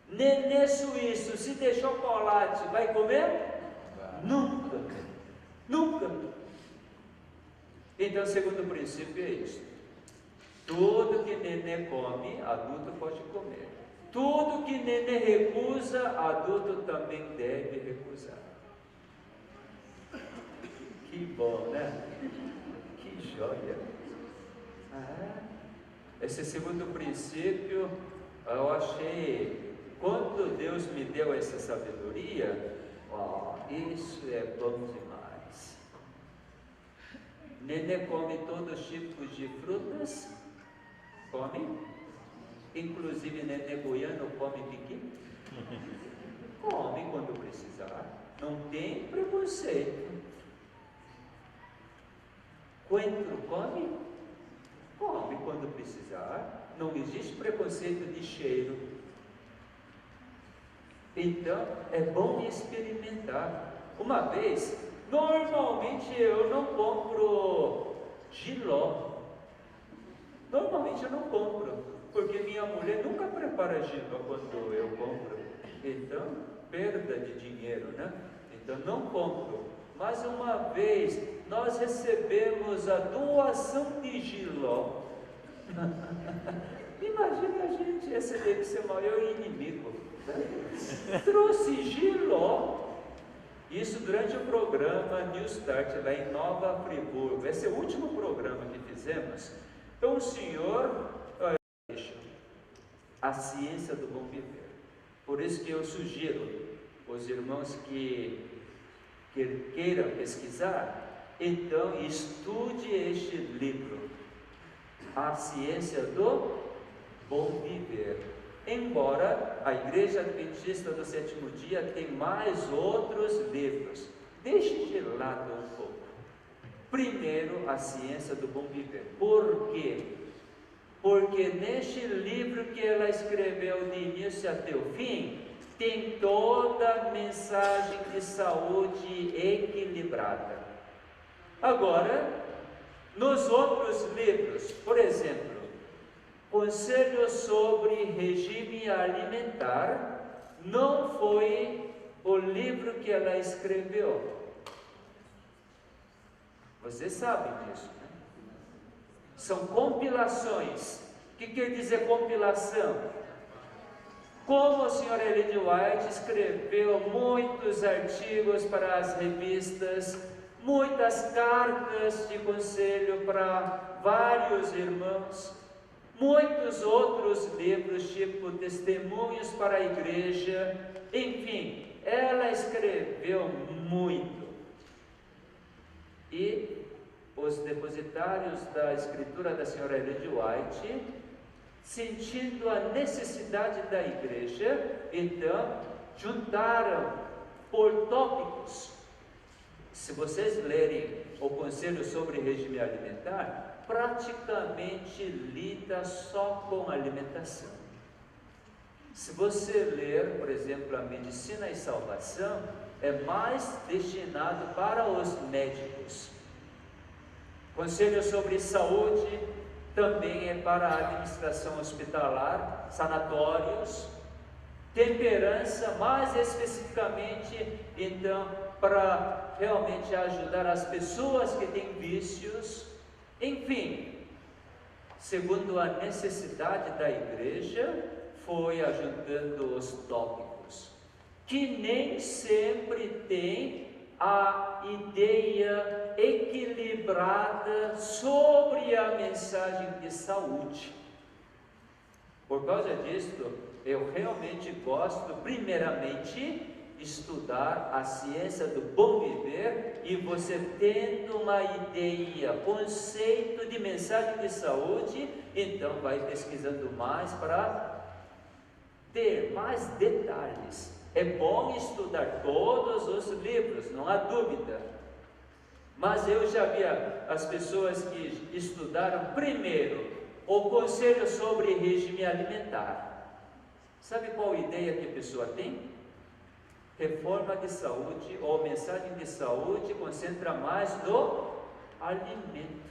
Nenê suíço, se der chocolate, vai comer? Nunca. Então, o segundo princípio é isso. Tudo que nenê come, adulto pode comer. Tudo que nenê recusa, adulto também deve recusar. Que bom, né? Que joia! Esse segundo princípio, eu achei, quando Deus me deu essa sabedoria, isso é bom demais. Nenê come todos os tipos de frutas, come, inclusive nenê goiano come piqui. come quando precisar, não tem preconceito. Coentro come? Come quando precisar, não existe preconceito de cheiro. Então, é bom experimentar. Uma vez, normalmente eu não compro jiló. Normalmente eu não compro, porque minha mulher nunca prepara jiló quando eu compro. Então, perda de dinheiro, né? Então, não compro. Mas uma vez, nós recebemos a doação de jiló. Imagina a gente, esse deve ser o maior inimigo, né? Trouxe jiló. Isso durante o programa New Start, lá em Nova Friburgo. Esse é o último programa que fizemos. Então o senhor, a ciência do bom viver. Por isso que eu sugiro os irmãos que queiram pesquisar, então estude este livro, A Ciência do Bom Viver. Embora a Igreja Adventista do Sétimo Dia tenha mais outros livros, deixe de lado um pouco. Primeiro, a ciência do bom viver. Por quê? Porque neste livro que ela escreveu de início até o fim, tem toda a mensagem de saúde equilibrada. Agora, nos outros livros, por exemplo, Conselhos sobre Regime Alimentar, não foi o livro que ela escreveu. Vocês sabem disso, né? São compilações. O que quer dizer compilação? Como a senhora Ellen White escreveu muitos artigos para as revistas, muitas cartas de conselho para vários irmãos, muitos outros livros, tipo Testemunhos para a Igreja, enfim, ela escreveu muito. E os depositários da escritura da senhora Ellen White, sentindo a necessidade da igreja, então juntaram por tópicos. Se vocês lerem o Conselho sobre Regime Alimentar, praticamente lida só com alimentação. Se você ler, por exemplo, a Medicina e Salvação, é mais destinado para os médicos. Conselho sobre Saúde também é para a administração hospitalar, sanatórios. Temperança, mais especificamente, então, para realmente ajudar as pessoas que têm vícios. Enfim, segundo a necessidade da igreja, foi ajuntando os tópicos, que nem sempre tem a ideia equilibrada sobre a mensagem de saúde. Por causa disso, eu realmente gosto, primeiramente, estudar a ciência do bom viver, e você tendo uma ideia, conceito de mensagem de saúde, então vai pesquisando mais para ter mais detalhes. É bom estudar todos os livros, não há dúvida, mas eu já vi as pessoas que estudaram primeiro o Conselho sobre Regime Alimentar. Sabe qual ideia que a pessoa tem? Reforma de saúde ou mensagem de saúde concentra mais no alimento.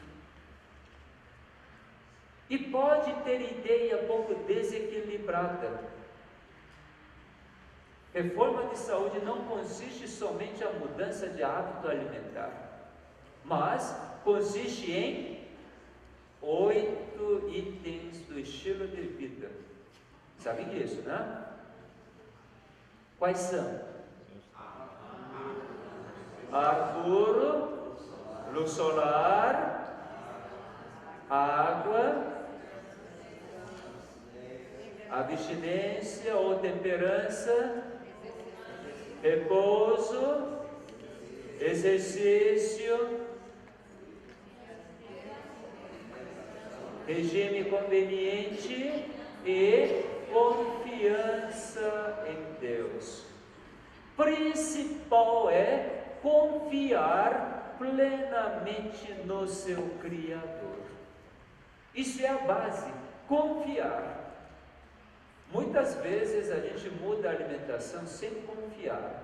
E pode ter ideia pouco desequilibrada. Reforma de saúde não consiste somente a mudança de hábito alimentar, mas consiste em 8 itens do estilo de vida. Sabem disso, né? Quais são? Ar puro, luz solar, água, abstinência ou temperança, repouso, exercício, regime conveniente e confiança em Deus. principal é confiar plenamente no seu Criador. Isso é a base, confiar. Muitas vezes a gente muda a alimentação sem confiar.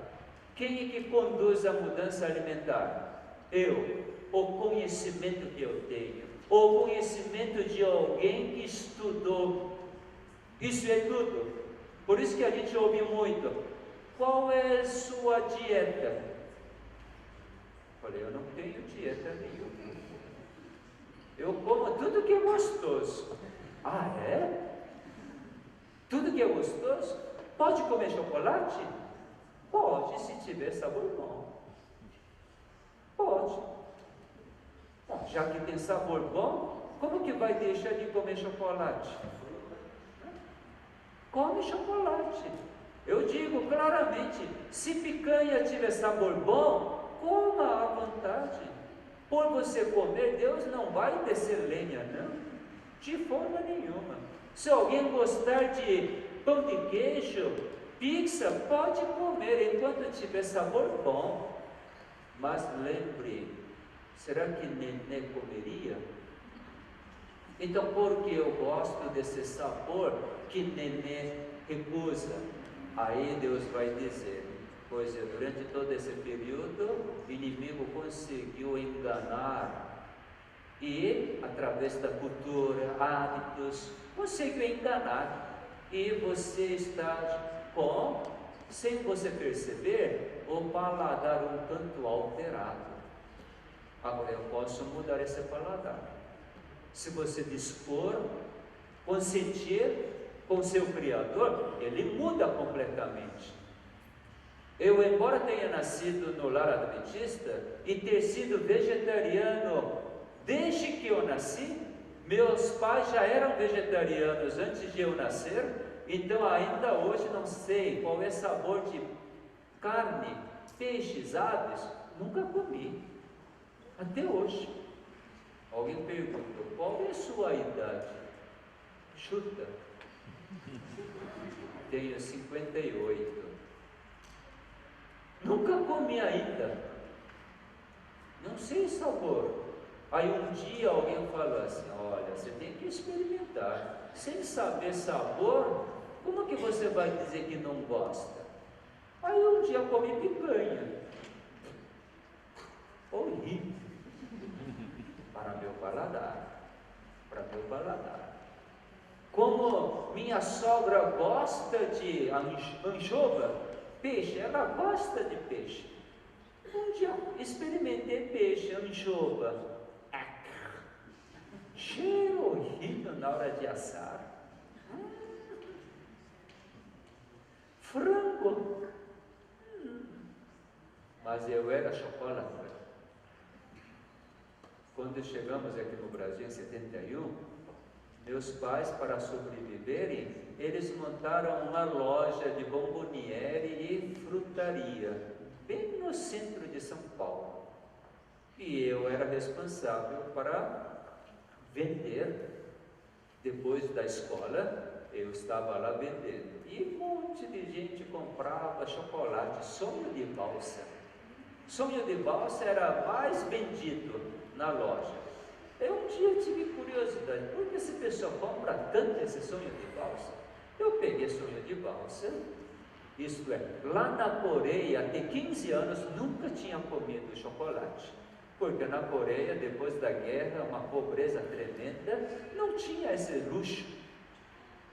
Quem é que conduz a mudança alimentar? Eu, o conhecimento que eu tenho, o conhecimento de alguém que estudou. Isso é tudo. Por isso que a gente ouve muito: qual é a sua dieta? Falei, eu não tenho dieta nenhuma. Eu como tudo que é gostoso. Ah, é? Tudo que é gostoso? Pode comer chocolate? Pode, se tiver sabor bom. Pode. Bom, já que tem sabor bom, como que vai deixar de comer chocolate? Come chocolate. Eu digo claramente, se picanha tiver sabor bom, coma à vontade. Por você comer, Deus não vai descer lenha, não. De forma nenhuma. Se alguém gostar de pão de queijo, pizza, pode comer enquanto tiver sabor bom. Mas lembre, será que Nenê comeria? Então, por que eu gosto desse sabor que Nenê recusa? Aí Deus vai dizer: pois durante todo esse período, o inimigo conseguiu enganar. E, através da cultura, hábitos, conseguiu enganar. E você está com, sem você perceber, o paladar um tanto alterado. Agora eu posso mudar esse paladar. Se você dispor, consentir com seu Criador, ele muda completamente. Eu, embora tenha nascido no lar adventista e ter sido vegetariano desde que eu nasci, meus pais já eram vegetarianos antes de eu nascer, então ainda hoje não sei qual é o sabor de carne, peixes, aves, nunca comi, até hoje. Alguém perguntou, qual é a sua idade? Chuta. Tenho 58. Nunca comi ainda. Não sei o sabor. Aí um dia alguém falou assim, olha, você tem que experimentar. Sem saber sabor, como que você vai dizer que não gosta? Aí um dia comi picanha. Horrível. Para meu paladar. Para meu paladar. Como minha sogra gosta de anchova, peixe, ela gosta de peixe. Um dia experimentei peixe, anchova. Cheiro horrível na hora de assar. Frango. Mas eu era chocolate. Quando chegamos aqui no Brasil em 71, meus pais, para sobreviverem, eles montaram uma loja de bomboniere e frutaria, bem no centro de São Paulo. E eu era responsável para vender. Depois da escola, eu estava lá vendendo. E um monte de gente comprava chocolate, sonho de valsa. Sonho de valsa era mais vendido na loja. Eu um dia tive curiosidade, por que esse pessoal compra tanto esse sonho de valsa? Eu peguei sonho de valsa, isto é, lá na Coreia, até 15 anos, nunca tinha comido chocolate. Porque na Coreia, depois da guerra, uma pobreza tremenda, não tinha esse luxo.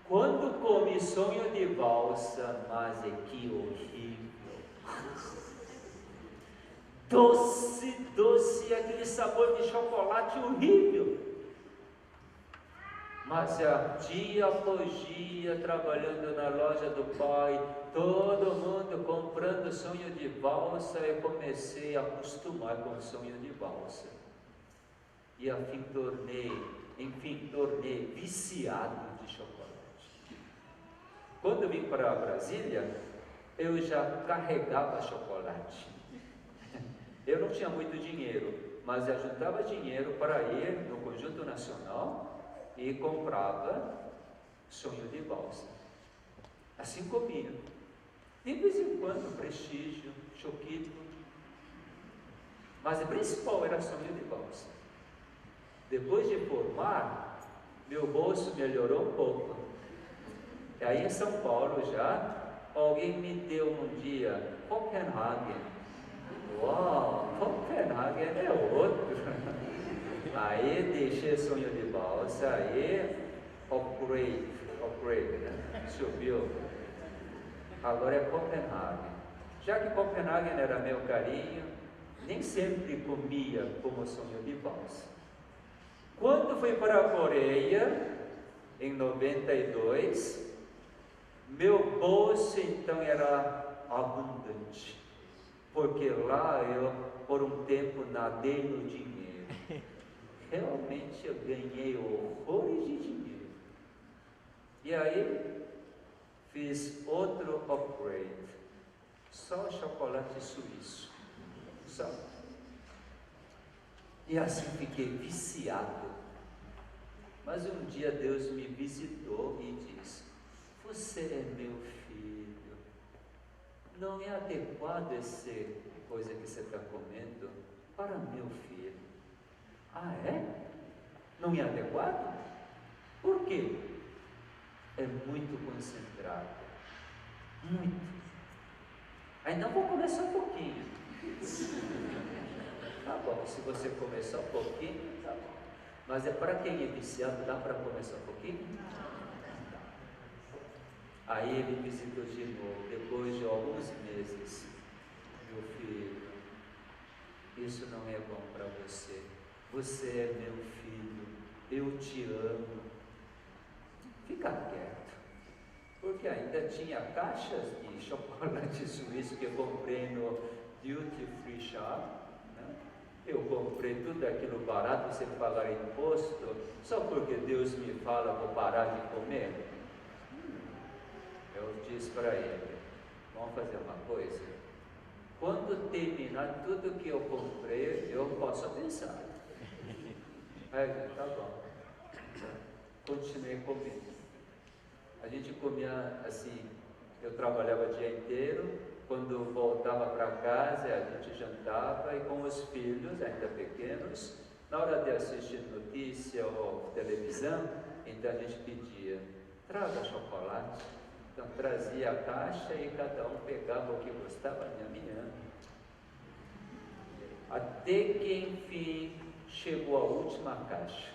Quando comi sonho de valsa, mas é que horrível. Doce, doce, aquele sabor de chocolate horrível. Mas dia após dia, trabalhando na loja do pai, todo mundo comprando sonho de valsa, eu comecei a acostumar com o sonho de valsa. E enfim tornei viciado de chocolate. Quando vim para Brasília, eu já carregava chocolate. Eu não tinha muito dinheiro, mas eu juntava dinheiro para ir no Conjunto Nacional e comprava sonho de valsa. Assim comia. De vez em quando, prestígio, choquito. Mas o principal era sonho de valsa. Depois de formar, meu bolso melhorou um pouco. E aí em São Paulo já, alguém me deu um dia Copenhagen. Uau, Copenhagen é outro. Aí deixei sonho de valsa, aí upgrade, né? Subiu. Agora é Copenhagen. Já que Copenhagen era meu carinho, nem sempre comia como sonho de valsa. Quando fui para a Coreia, em 92, meu bolso então era abundante, porque lá eu, por um tempo, nadei no dinheiro. Realmente eu ganhei horrores de dinheiro. E aí, fiz outro upgrade, só chocolate suíço, só. E assim fiquei viciado. Mas um dia Deus me visitou e disse: você é meu filho, não é adequado essa coisa que você está comendo para meu filho. Ah, é? Não é adequado? Por quê? É muito concentrado, muito. Então vou comer só um pouquinho. Tá bom, se você comer só um pouquinho, tá bom. Mas é para quem é viciado, dá para comer só um pouquinho? Aí ele visitou de novo, depois de alguns meses. Meu filho, isso não é bom para você. Você é meu filho, eu te amo. Fica quieto, porque ainda tinha caixas de chocolate suíço que eu comprei no Duty Free Shop, né? Eu comprei tudo aquilo barato sem pagar imposto, só porque Deus me fala vou parar de comer. Eu disse para ele: vamos fazer uma coisa, quando terminar tudo que eu comprei, eu posso pensar. Aí, tá bom. Continuei comendo. A gente comia assim, eu trabalhava o dia inteiro, quando voltava para casa a gente jantava, e com os filhos ainda pequenos, na hora de assistir notícia ou televisão, então a gente pedia: traga chocolate. Então trazia a caixa e cada um pegava o que gostava, minha. Até que enfim chegou a última caixa.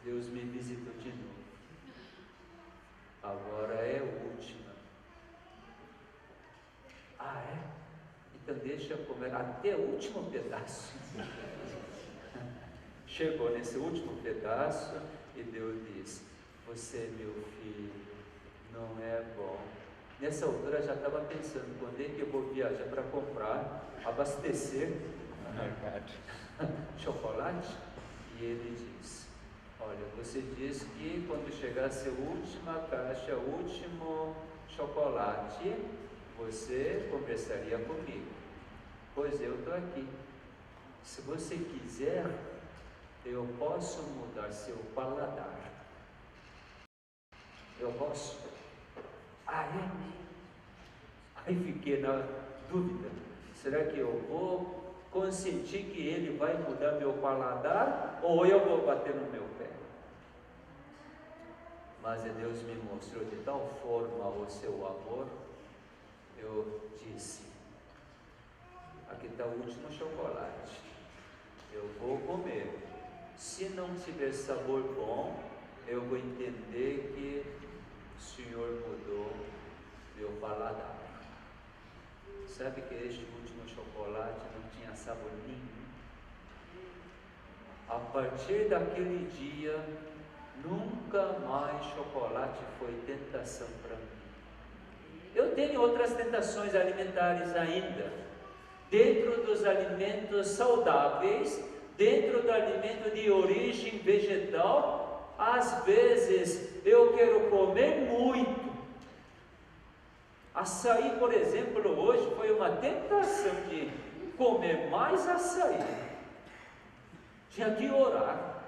Deus me visitou de novo. Agora é a última. Ah, é? Então deixa eu comer até o último pedaço. Chegou nesse último pedaço e Deus disse: você é meu filho, não é bom. Nessa altura já estava pensando, quando é que eu vou viajar para comprar, abastecer chocolate? E ele disse: olha, você disse que quando chegasse a última caixa, o último chocolate, você conversaria comigo. Pois eu estou aqui. Se você quiser, eu posso mudar seu paladar. Eu posso? Ah, é? Aí fiquei na dúvida. Será que eu vou consentir que ele vai mudar meu paladar ou eu vou bater no meu pé? Mas Deus me mostrou de tal forma o seu amor, eu disse: aqui está o último chocolate, eu vou comer. Se não tiver sabor bom, eu vou entender que o Senhor mudou meu paladar. Sabe que este último chocolate não tinha sabor nenhum? A partir daquele dia, nunca mais chocolate foi tentação para mim. Eu tenho outras tentações alimentares ainda. Dentro dos alimentos saudáveis, dentro do alimento de origem vegetal, às vezes eu quero comer muito. Açaí, por exemplo, hoje foi uma tentação de comer mais açaí. Tinha que orar: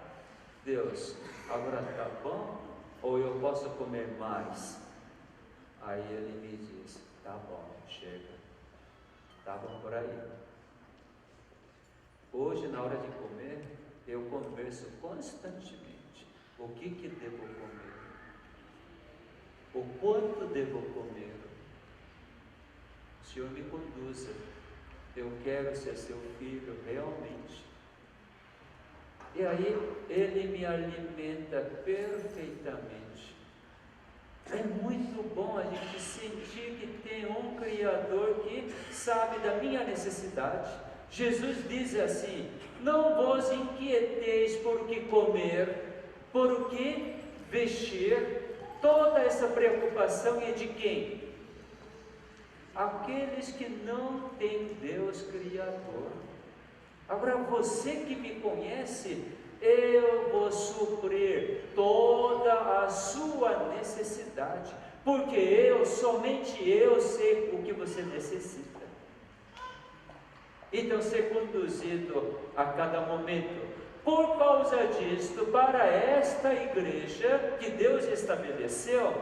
Deus, agora está bom? Ou eu posso comer mais? Aí ele me diz: tá bom, chega. Tá bom por aí. Hoje, na hora de comer, eu converso constantemente. O que devo comer? O quanto devo comer? O Senhor me conduza. Eu quero ser seu filho realmente. E aí ele me alimenta perfeitamente. É muito bom a gente sentir que tem um Criador que sabe da minha necessidade. Jesus diz assim: não vos inquieteis por o que comer, por o que vestir. Toda essa preocupação é de quem? Aqueles que não têm Deus Criador. Agora, você que me conhece, eu vou suprir toda a sua necessidade, porque somente eu sei o que você necessita. Então, ser conduzido a cada momento. Por causa disto, para esta igreja que Deus estabeleceu,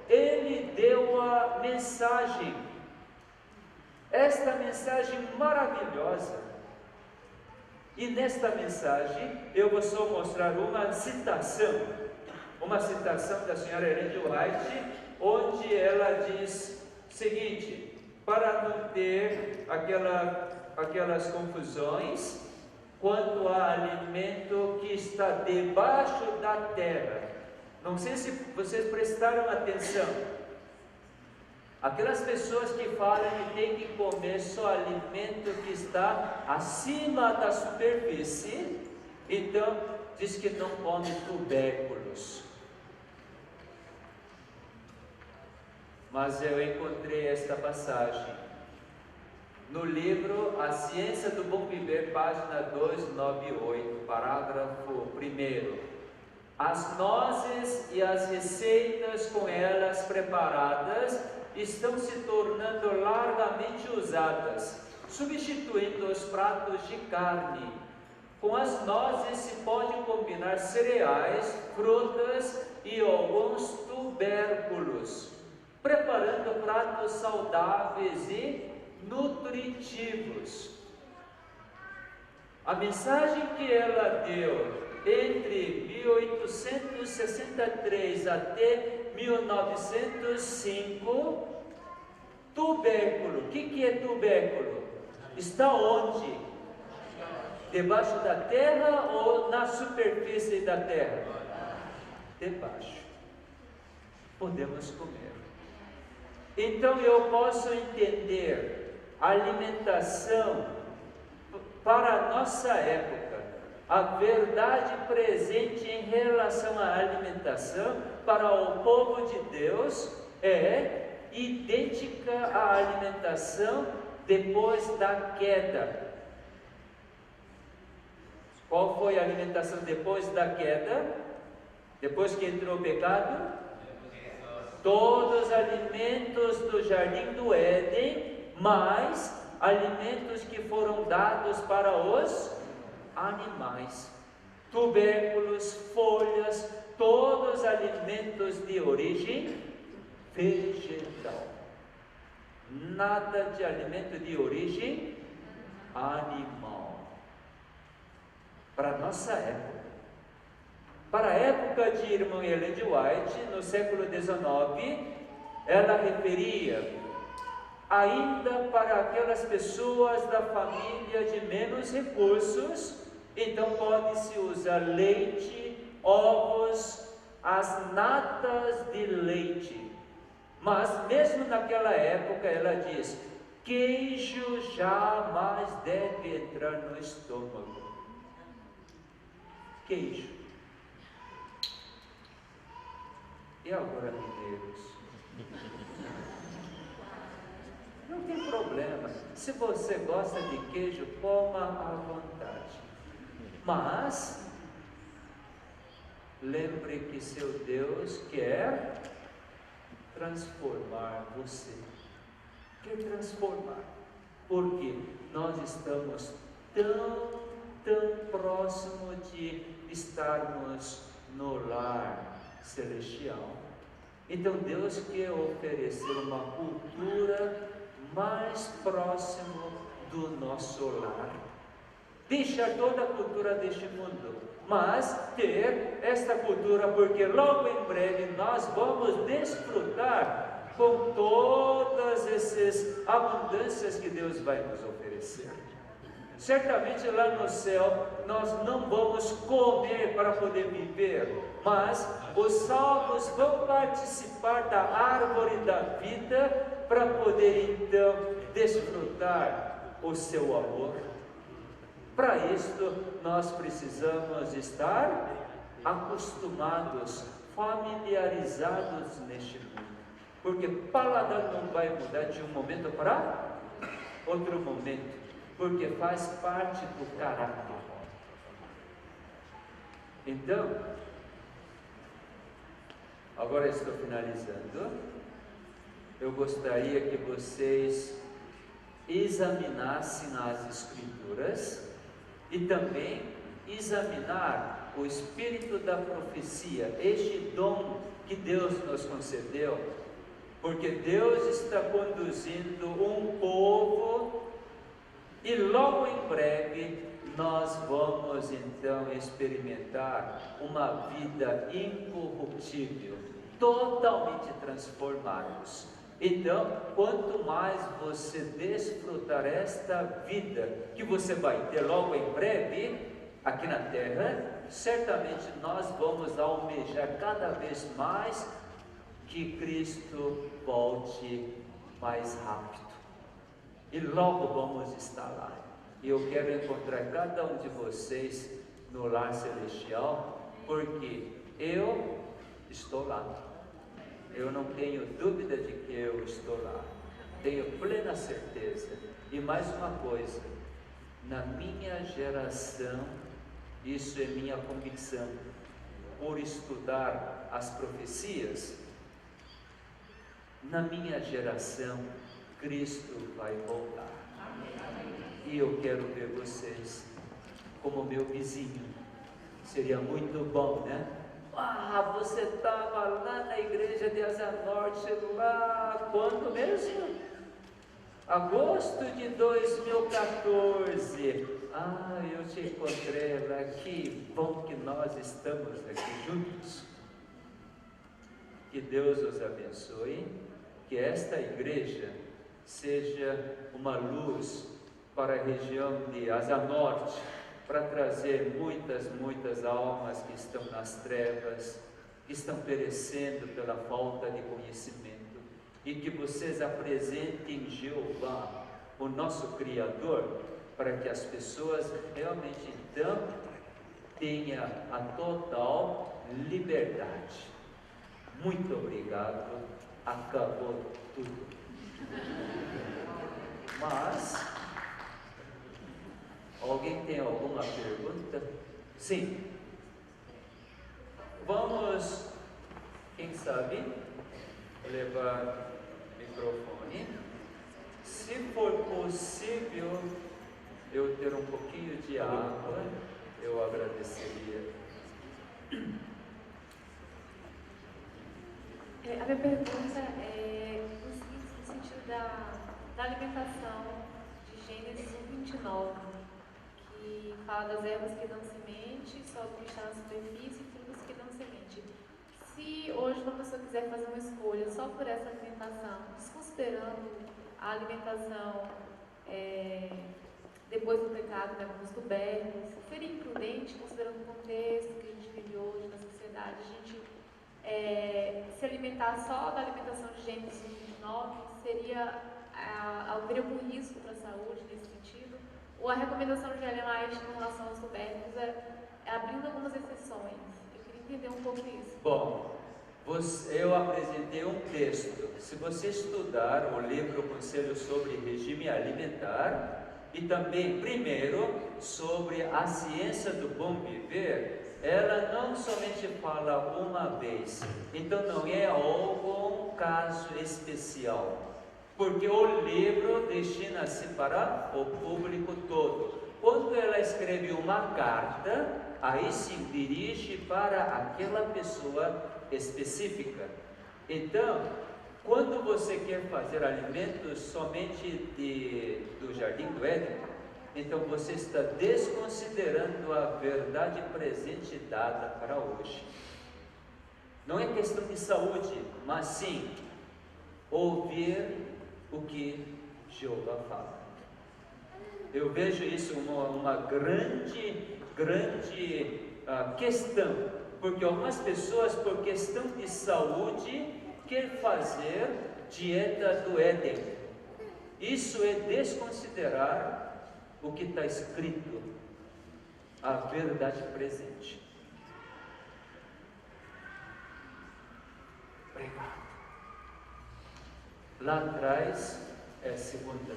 Ele deu a mensagem, esta mensagem maravilhosa. E nesta mensagem eu vou só mostrar uma citação da senhora Ellen G. White, onde ela diz o seguinte: para não ter aquelas confusões quanto a alimento que está debaixo da terra. Não sei se vocês prestaram atenção. Aquelas pessoas que falam que tem que comer só alimento que está acima da superfície, então diz que não come tubérculos. Mas eu encontrei esta passagem no livro A Ciência do Bom Viver, página 298, parágrafo 1. As nozes e as receitas com elas preparadas estão se tornando largamente usadas, substituindo os pratos de carne. Com as nozes se pode combinar cereais, frutas e alguns tubérculos, preparando pratos saudáveis e nutritivos. A mensagem que ela deu entre 1863 até 1905, tubérculo. O que é tubérculo? Está onde? Debaixo da terra ou na superfície da terra? Debaixo. Podemos comer. Então eu posso entender a alimentação para a nossa época, a verdade presente em relação à alimentação para o povo de Deus é idêntica à alimentação depois da queda. Qual foi a alimentação depois da queda? Depois que entrou o pecado? Todos os alimentos do jardim do Éden, mais alimentos que foram dados para os animais, tubérculos, folhas, todos os alimentos de origem vegetal, nada de alimento de origem animal. Para nossa época, para a época de irmã Ellen G. White, no século XIX, ela referia ainda para aquelas pessoas da família de menos recursos, então pode-se usar leite, ovos, as natas de leite. Mas mesmo naquela época ela diz: queijo jamais deve entrar no estômago. Queijo. E agora, mineiros? Não tem problema. Se você gosta de queijo, coma à vontade. Mas lembre que seu Deus quer transformar você. Quer transformar. Porque nós estamos tão próximo de estarmos no lar celestial. Então Deus quer oferecer uma cultura mais próxima do nosso lar. Deixar toda a cultura deste mundo, mas ter esta cultura, porque logo em breve nós vamos desfrutar com todas essas abundâncias que Deus vai nos oferecer. Certamente lá no céu nós não vamos comer para poder viver, mas os salvos vão participar da árvore da vida para poder então desfrutar o seu amor. Para isto nós precisamos estar acostumados, familiarizados neste mundo, porque paladar não vai mudar de um momento para outro momento, porque faz parte do caráter. Então, agora estou finalizando. Eu gostaria que vocês examinassem as Escrituras e também examinar o espírito da profecia, este dom que Deus nos concedeu, porque Deus está conduzindo um povo e logo em breve nós vamos então experimentar uma vida incorruptível, totalmente transformados. Então, quanto mais você desfrutar esta vida que você vai ter logo em breve aqui na terra, certamente nós vamos almejar cada vez mais que Cristo volte mais rápido. E logo vamos estar lá. E eu quero encontrar cada um de vocês no lar celestial, porque eu estou lá. Eu não tenho dúvida de que eu estou lá. Tenho plena certeza. E mais uma coisa, na minha geração, isso é minha convicção, por estudar as profecias, na minha geração, Cristo vai voltar. E eu quero ver vocês como meu vizinho. Seria muito bom, né? Você estava lá na igreja de Asa Norte, lá quando mesmo? Agosto de 2014. Eu te encontrei lá, que bom que nós estamos aqui juntos. Que Deus os abençoe, que esta igreja seja uma luz para a região de Asa Norte, para trazer muitas almas que estão nas trevas, que estão perecendo pela falta de conhecimento, e que vocês apresentem Jeová, o nosso Criador, para que as pessoas realmente então tenham a total liberdade. Muito obrigado, acabou tudo. Mas alguém tem alguma pergunta? Sim. Vamos, quem sabe, levar o microfone. Se for possível eu ter um pouquinho de água, eu agradeceria. A minha pergunta é no sentido da alimentação de Gênesis 1:29. Que fala das ervas que dão semente, só que está na superfície e frutos que dão semente. Se hoje uma pessoa quiser fazer uma escolha só por essa alimentação, desconsiderando a alimentação depois do pecado, né, como os tubérculos, seria imprudente, considerando o contexto que a gente vive hoje na sociedade, a gente se alimentar só da alimentação de Gênesis 1:29, haveria algum risco para a saúde nesse sentido? Ou a recomendação de Ellen White com relação aos tubérculos abrindo algumas exceções? Eu queria entender um pouco isso. Bom, eu apresentei um texto. Se você estudar o livro Conselho sobre Regime Alimentar, e também, primeiro, sobre a ciência do bom viver, ela não somente fala uma vez, então não é algum caso especial, porque o livro destina-se para o público todo. Quando ela escreve uma carta, aí se dirige para aquela pessoa específica. Então, quando você quer fazer alimentos somente do Jardim do Éden, então você está desconsiderando a verdade presente dada para hoje. Não é questão de saúde, mas sim ouvir o que Jeová fala. Eu vejo isso uma grande questão, porque algumas pessoas, por questão de saúde, querem fazer dieta do Éden. Isso é desconsiderar o que está escrito, a verdade presente. Obrigado. Lá atrás é a segunda.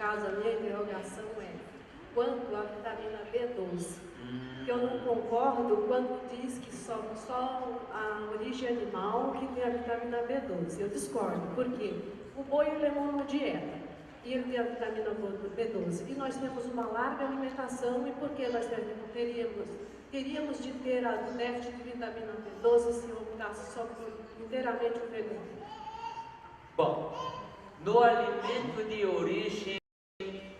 A minha interrogação é quanto à vitamina B12. Eu não concordo quando diz que só a origem animal que tem a vitamina B12. Eu discordo, porque o boi levou uma dieta e ele tem a vitamina B12. E nós temos uma larga alimentação, e por que nós teríamos de ter a déficit de vitamina B12 se optasse só por inteiramente o vegano? Bom, no alimento de origem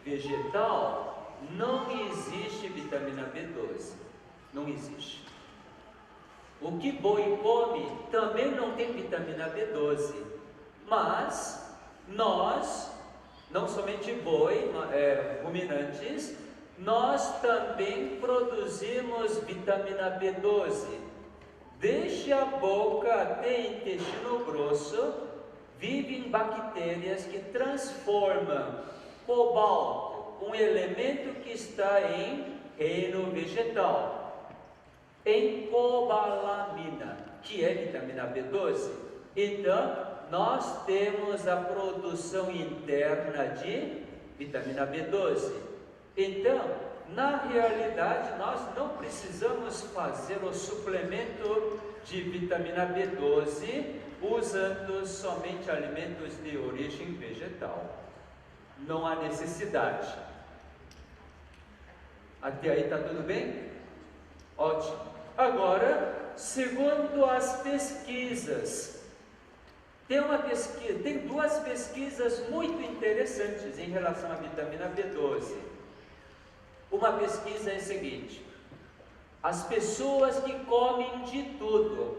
vegetal não existe vitamina B12, não existe. O que boi come também não tem vitamina B12, mas nós, não somente boi, ruminantes, nós também produzimos vitamina B12. Desde a boca até intestino grosso, vivem bactérias que transformam cobalto, um elemento que está em reino vegetal, em cobalamina, que é vitamina B12. Então, nós temos a produção interna de vitamina B12. Então, na realidade, nós não precisamos fazer o suplemento de vitamina B12 usando somente alimentos de origem vegetal. Não há necessidade. Até aí está tudo bem? Ótimo. Agora, segundo as pesquisas, tem duas pesquisas muito interessantes em relação à vitamina B12. Uma pesquisa é a seguinte: as pessoas que comem de tudo,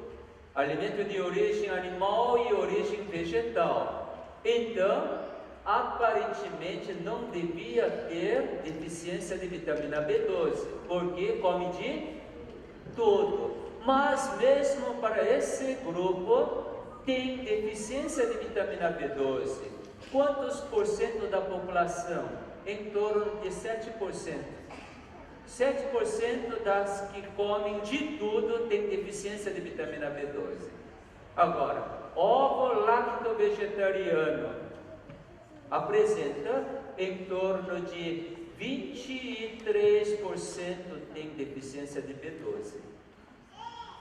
alimento de origem animal e origem vegetal, então aparentemente não devia ter deficiência de vitamina B12, porque come de tudo. Mas mesmo para esse grupo tem deficiência de vitamina B12. Quantos por cento da população? Em torno de 7%. 7% das que comem de tudo tem deficiência de vitamina B12. Agora, ovo lacto vegetariano apresenta em torno de 23% tem deficiência de B12.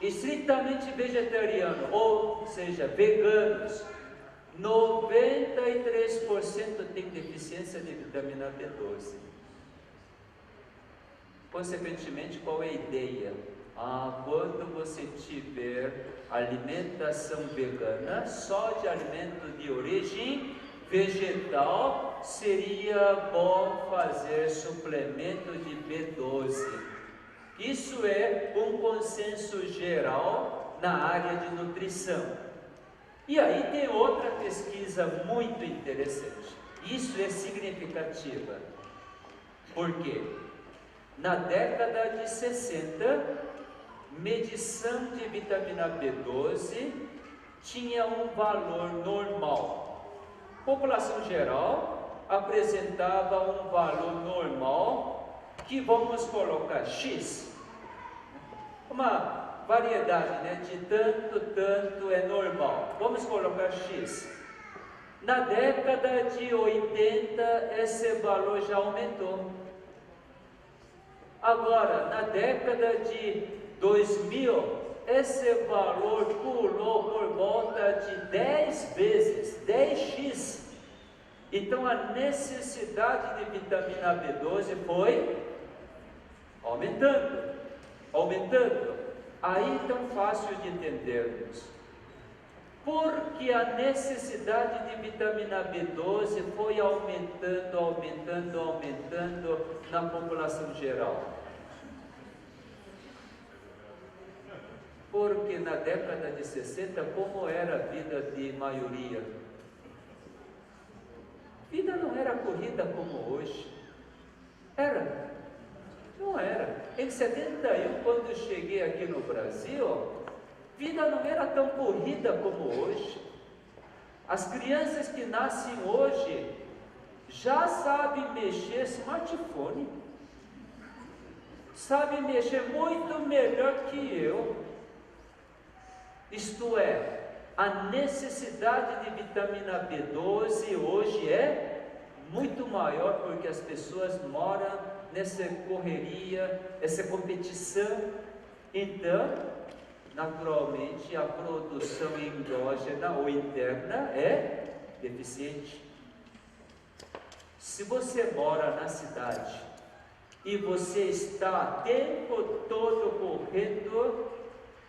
Estritamente vegetariano, ou seja, veganos, 93% tem deficiência de vitamina B12. Consequentemente, qual é a ideia? Quando você tiver alimentação vegana, só de alimento de origem vegetal, seria bom fazer suplemento de B12. Isso é um consenso geral na área de nutrição. E aí tem outra pesquisa muito interessante. Isso é significativa. Por quê? Na década de 60, medição de vitamina B12 tinha um valor normal. População geral apresentava um valor normal, que vamos colocar X, uma variedade, né, de tanto é normal, vamos colocar X. Na década de 80, esse valor já aumentou. Agora, na década de 2000, esse valor pulou por volta de 10 vezes, 10x. Então a necessidade de vitamina B12 foi aumentando, aumentando. Aí tão fácil de entendermos. Porque a necessidade de vitamina B12 foi aumentando, aumentando, aumentando na população geral. Porque na década de 60, como era a vida de maioria? A vida não era corrida como hoje. Era? Não era. Em 71, quando eu cheguei aqui no Brasil, a vida não era tão corrida como hoje. As crianças que nascem hoje já sabem mexer smartphone. Sabem mexer muito melhor que eu. Isto é, a necessidade de vitamina B12 hoje é muito maior porque as pessoas moram nessa correria, essa competição. Então, naturalmente, a produção endógena ou interna é deficiente. Se você mora na cidade e você está o tempo todo correndo,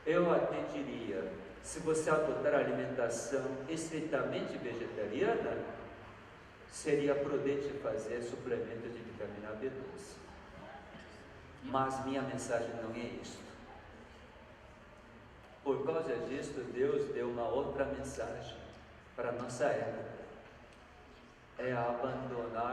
eu até diria, se você adotar a alimentação estritamente vegetariana, seria prudente fazer suplemento de vitamina B12. Mas minha mensagem não é isto. Por causa disso, Deus deu uma outra mensagem para a nossa época. É abandonar